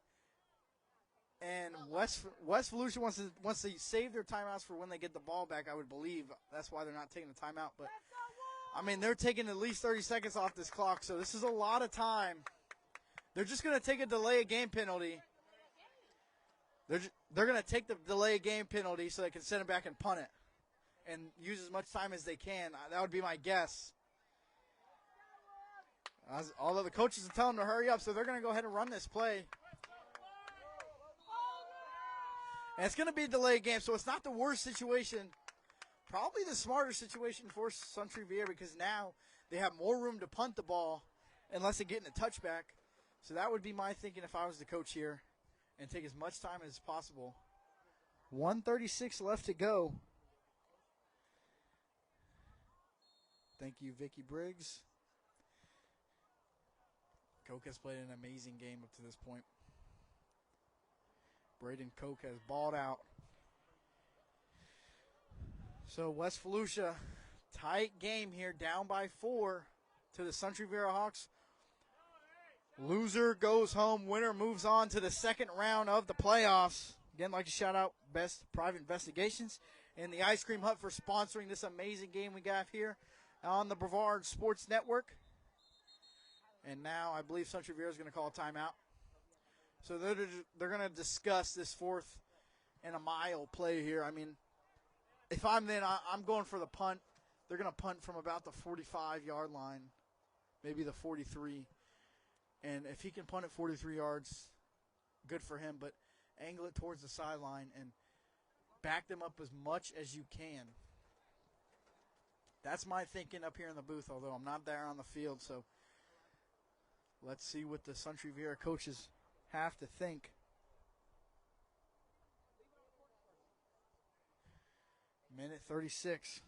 And West Volusia wants to save their timeouts for when they get the ball back, I would believe. That's why they're not taking the timeout. But, I mean, they're taking at least 30 seconds off this clock. So this is a lot of time. They're just going to take a delay of game penalty. They're going to take the delay game penalty so they can send it back and punt it and use as much time as they can. That would be my guess. Although the coaches are telling them to hurry up, so they're going to go ahead and run this play. And it's going to be a delay game, so it's not the worst situation. Probably the smarter situation for Suntree Viera because now they have more room to punt the ball unless they get in a touchback. So that would be my thinking if I was the coach here. And take as much time as possible. 1:36 left to go. Thank you, Vicky Briggs. Koch has played an amazing game up to this point. Braden Koch has balled out. So West Volusia, tight game here, down by 4 to the Suntree Viera Hawks. Loser goes home. Winner moves on to the second round of the playoffs. Again, I'd like to shout out Best Private Investigations and the Ice Cream Hut for sponsoring this amazing game we got here on the Brevard Sports Network. And now I believe Suntree Viera is going to call a timeout. So they're going to discuss this 4th and a mile play here. I mean, if I'm then, I'm going for the punt. They're going to punt from about the 45-yard line, maybe the 43. And if he can punt it 43 yards, good for him. But angle it towards the sideline and back them up as much as you can. That's my thinking up here in the booth, although I'm not there on the field. So let's see what the Suntree Viera coaches have to think. Minute 36.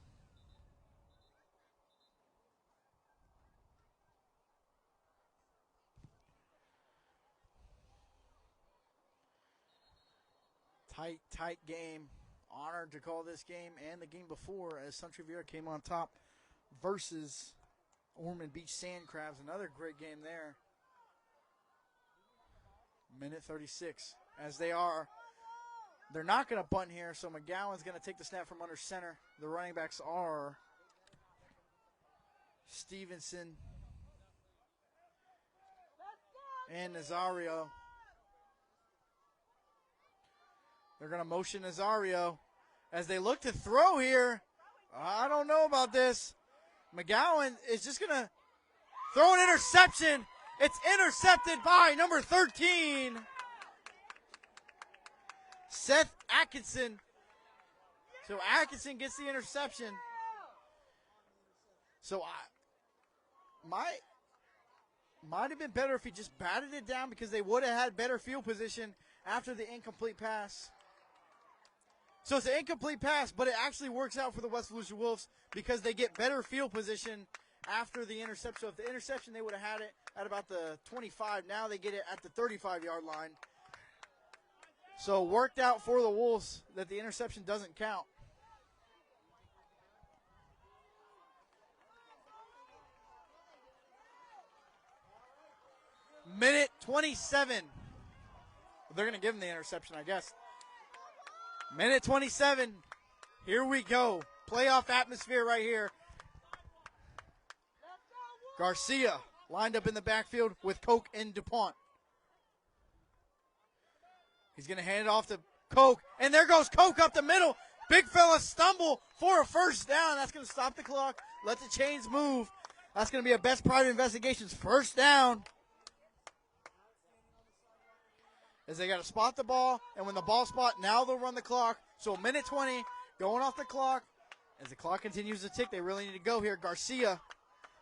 Tight game. Honored to call this game and the game before as Suntree Viera came on top versus Ormond Beach Sand Crabs. Another great game there. Minute 36. As they're not going to bunt here, so McGowan's going to take the snap from under center. The running backs are Stevenson and Nazario. They're going to motion Nazario as they look to throw here. I don't know about this. McGowan is just going to throw an interception. It's intercepted by number 13, Seth Atkinson. So Atkinson gets the interception. So might have been better if he just batted it down because they would have had better field position after the incomplete pass. So it's an incomplete pass, but it actually works out for the West Volusia Wolves because they get better field position after the interception. So if the interception, they would have had it at about the 25. Now they get it at the 35-yard line. So worked out for the Wolves that the interception doesn't count. Minute 27. They're going to give him the interception, I guess. Minute 27. Here we go. Playoff atmosphere right here. Garcia lined up in the backfield with Koch and DuPont. He's going to hand it off to Koch. And there goes Koch up the middle. Big fella stumble for a first down. That's going to stop the clock. Let the chains move. That's going to be a Best Private Investigations first down. As they got to spot the ball, and when the ball spot, now they'll run the clock. So minute 20, going off the clock. As the clock continues to tick, they really need to go here. Garcia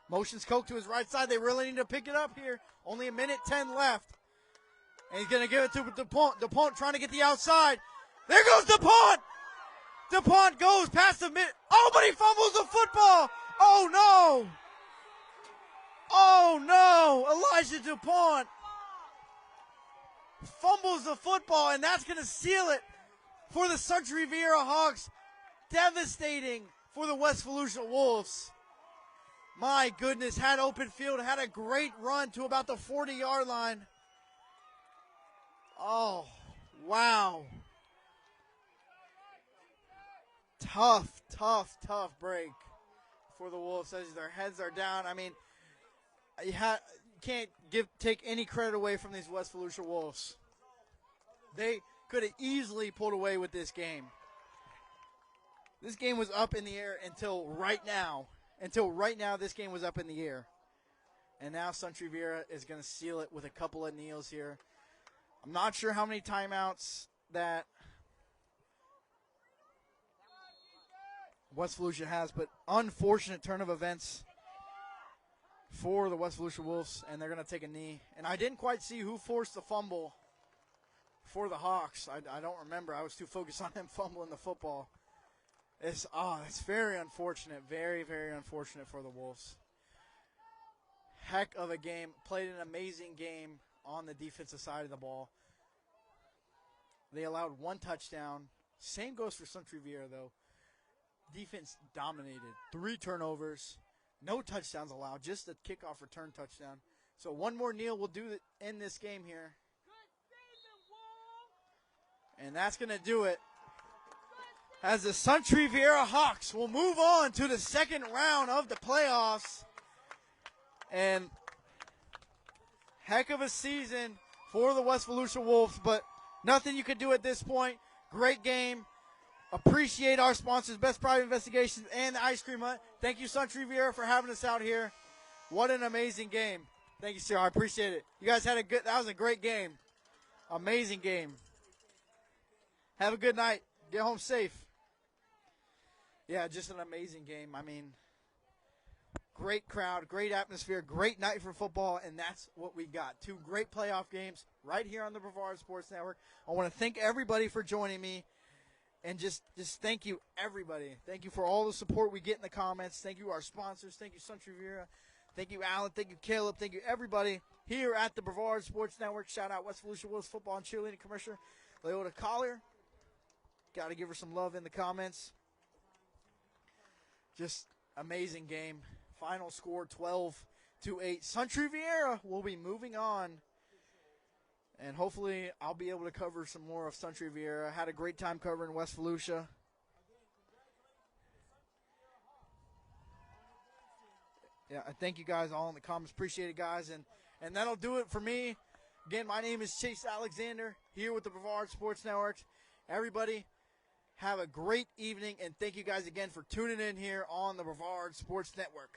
motions Koch to his right side. They really need to pick it up here. Only a minute 10 left. And he's going to give it to DuPont. DuPont trying to get the outside. There goes DuPont. DuPont goes past the mid. Oh, but he fumbles the football. Oh, no. Oh, no. Elijah DuPont fumbles the football, and that's going to seal it for the Suntree Viera Hawks. Devastating for the West Volusia Wolves. My goodness, had open field, had a great run to about the 40-yard line. Oh, wow. Tough break for the Wolves as their heads are down. I mean, you can't take any credit away from these West Volusia Wolves. They could have easily pulled away with this game. This game was up in the air until right now. Until right now, this game was up in the air. And now Suntree Viera is going to seal it with a couple of kneels here. I'm not sure how many timeouts that West Volusia has, but unfortunate turn of events for the West Volusia Wolves, and they're going to take a knee. And I didn't quite see who forced the fumble for the Hawks. I don't remember. I was too focused on him fumbling the football. It's very unfortunate. Very, very unfortunate for the Wolves. Heck of a game. Played an amazing game on the defensive side of the ball. They allowed one touchdown. Same goes for Suntree Viera, though. Defense dominated. 3 turnovers. No touchdowns allowed. Just a kickoff return touchdown. So one more kneel will end this game here. And that's going to do it. As the Suntree Viera Hawks will move on to the second round of the playoffs. And heck of a season for the West Volusia Wolves, but nothing you could do at this point. Great game. Appreciate our sponsors, Best Private Investigations and the Ice Cream Hut. Thank you, Suntree Viera, for having us out here. What an amazing game. Thank you, sir. I appreciate it. You guys had that was a great game. Amazing game. Have a good night. Get home safe. Yeah, just an amazing game. I mean, great crowd, great atmosphere, great night for football, and that's what we got. 2 great playoff games right here on the Brevard Sports Network. I want to thank everybody for joining me, and just thank you, everybody. Thank you for all the support we get in the comments. Thank you, our sponsors. Thank you, Suntree Viera. Thank you, Alan. Thank you, Caleb. Thank you, everybody here at the Brevard Sports Network. Shout out West Volusia Wolves football and cheerleading commissioner, Leota Collier. Got to give her some love in the comments. Just amazing game. Final score 12-8. Suntree Viera will be moving on. And hopefully I'll be able to cover some more of Suntree Viera. Had a great time covering West Volusia. Yeah, I thank you guys all in the comments. Appreciate it, guys. And that'll do it for me. Again, my name is Chase Alexander here with the Brevard Sports Network. Everybody, have a great evening, and thank you guys again for tuning in here on the Brevard Sports Network.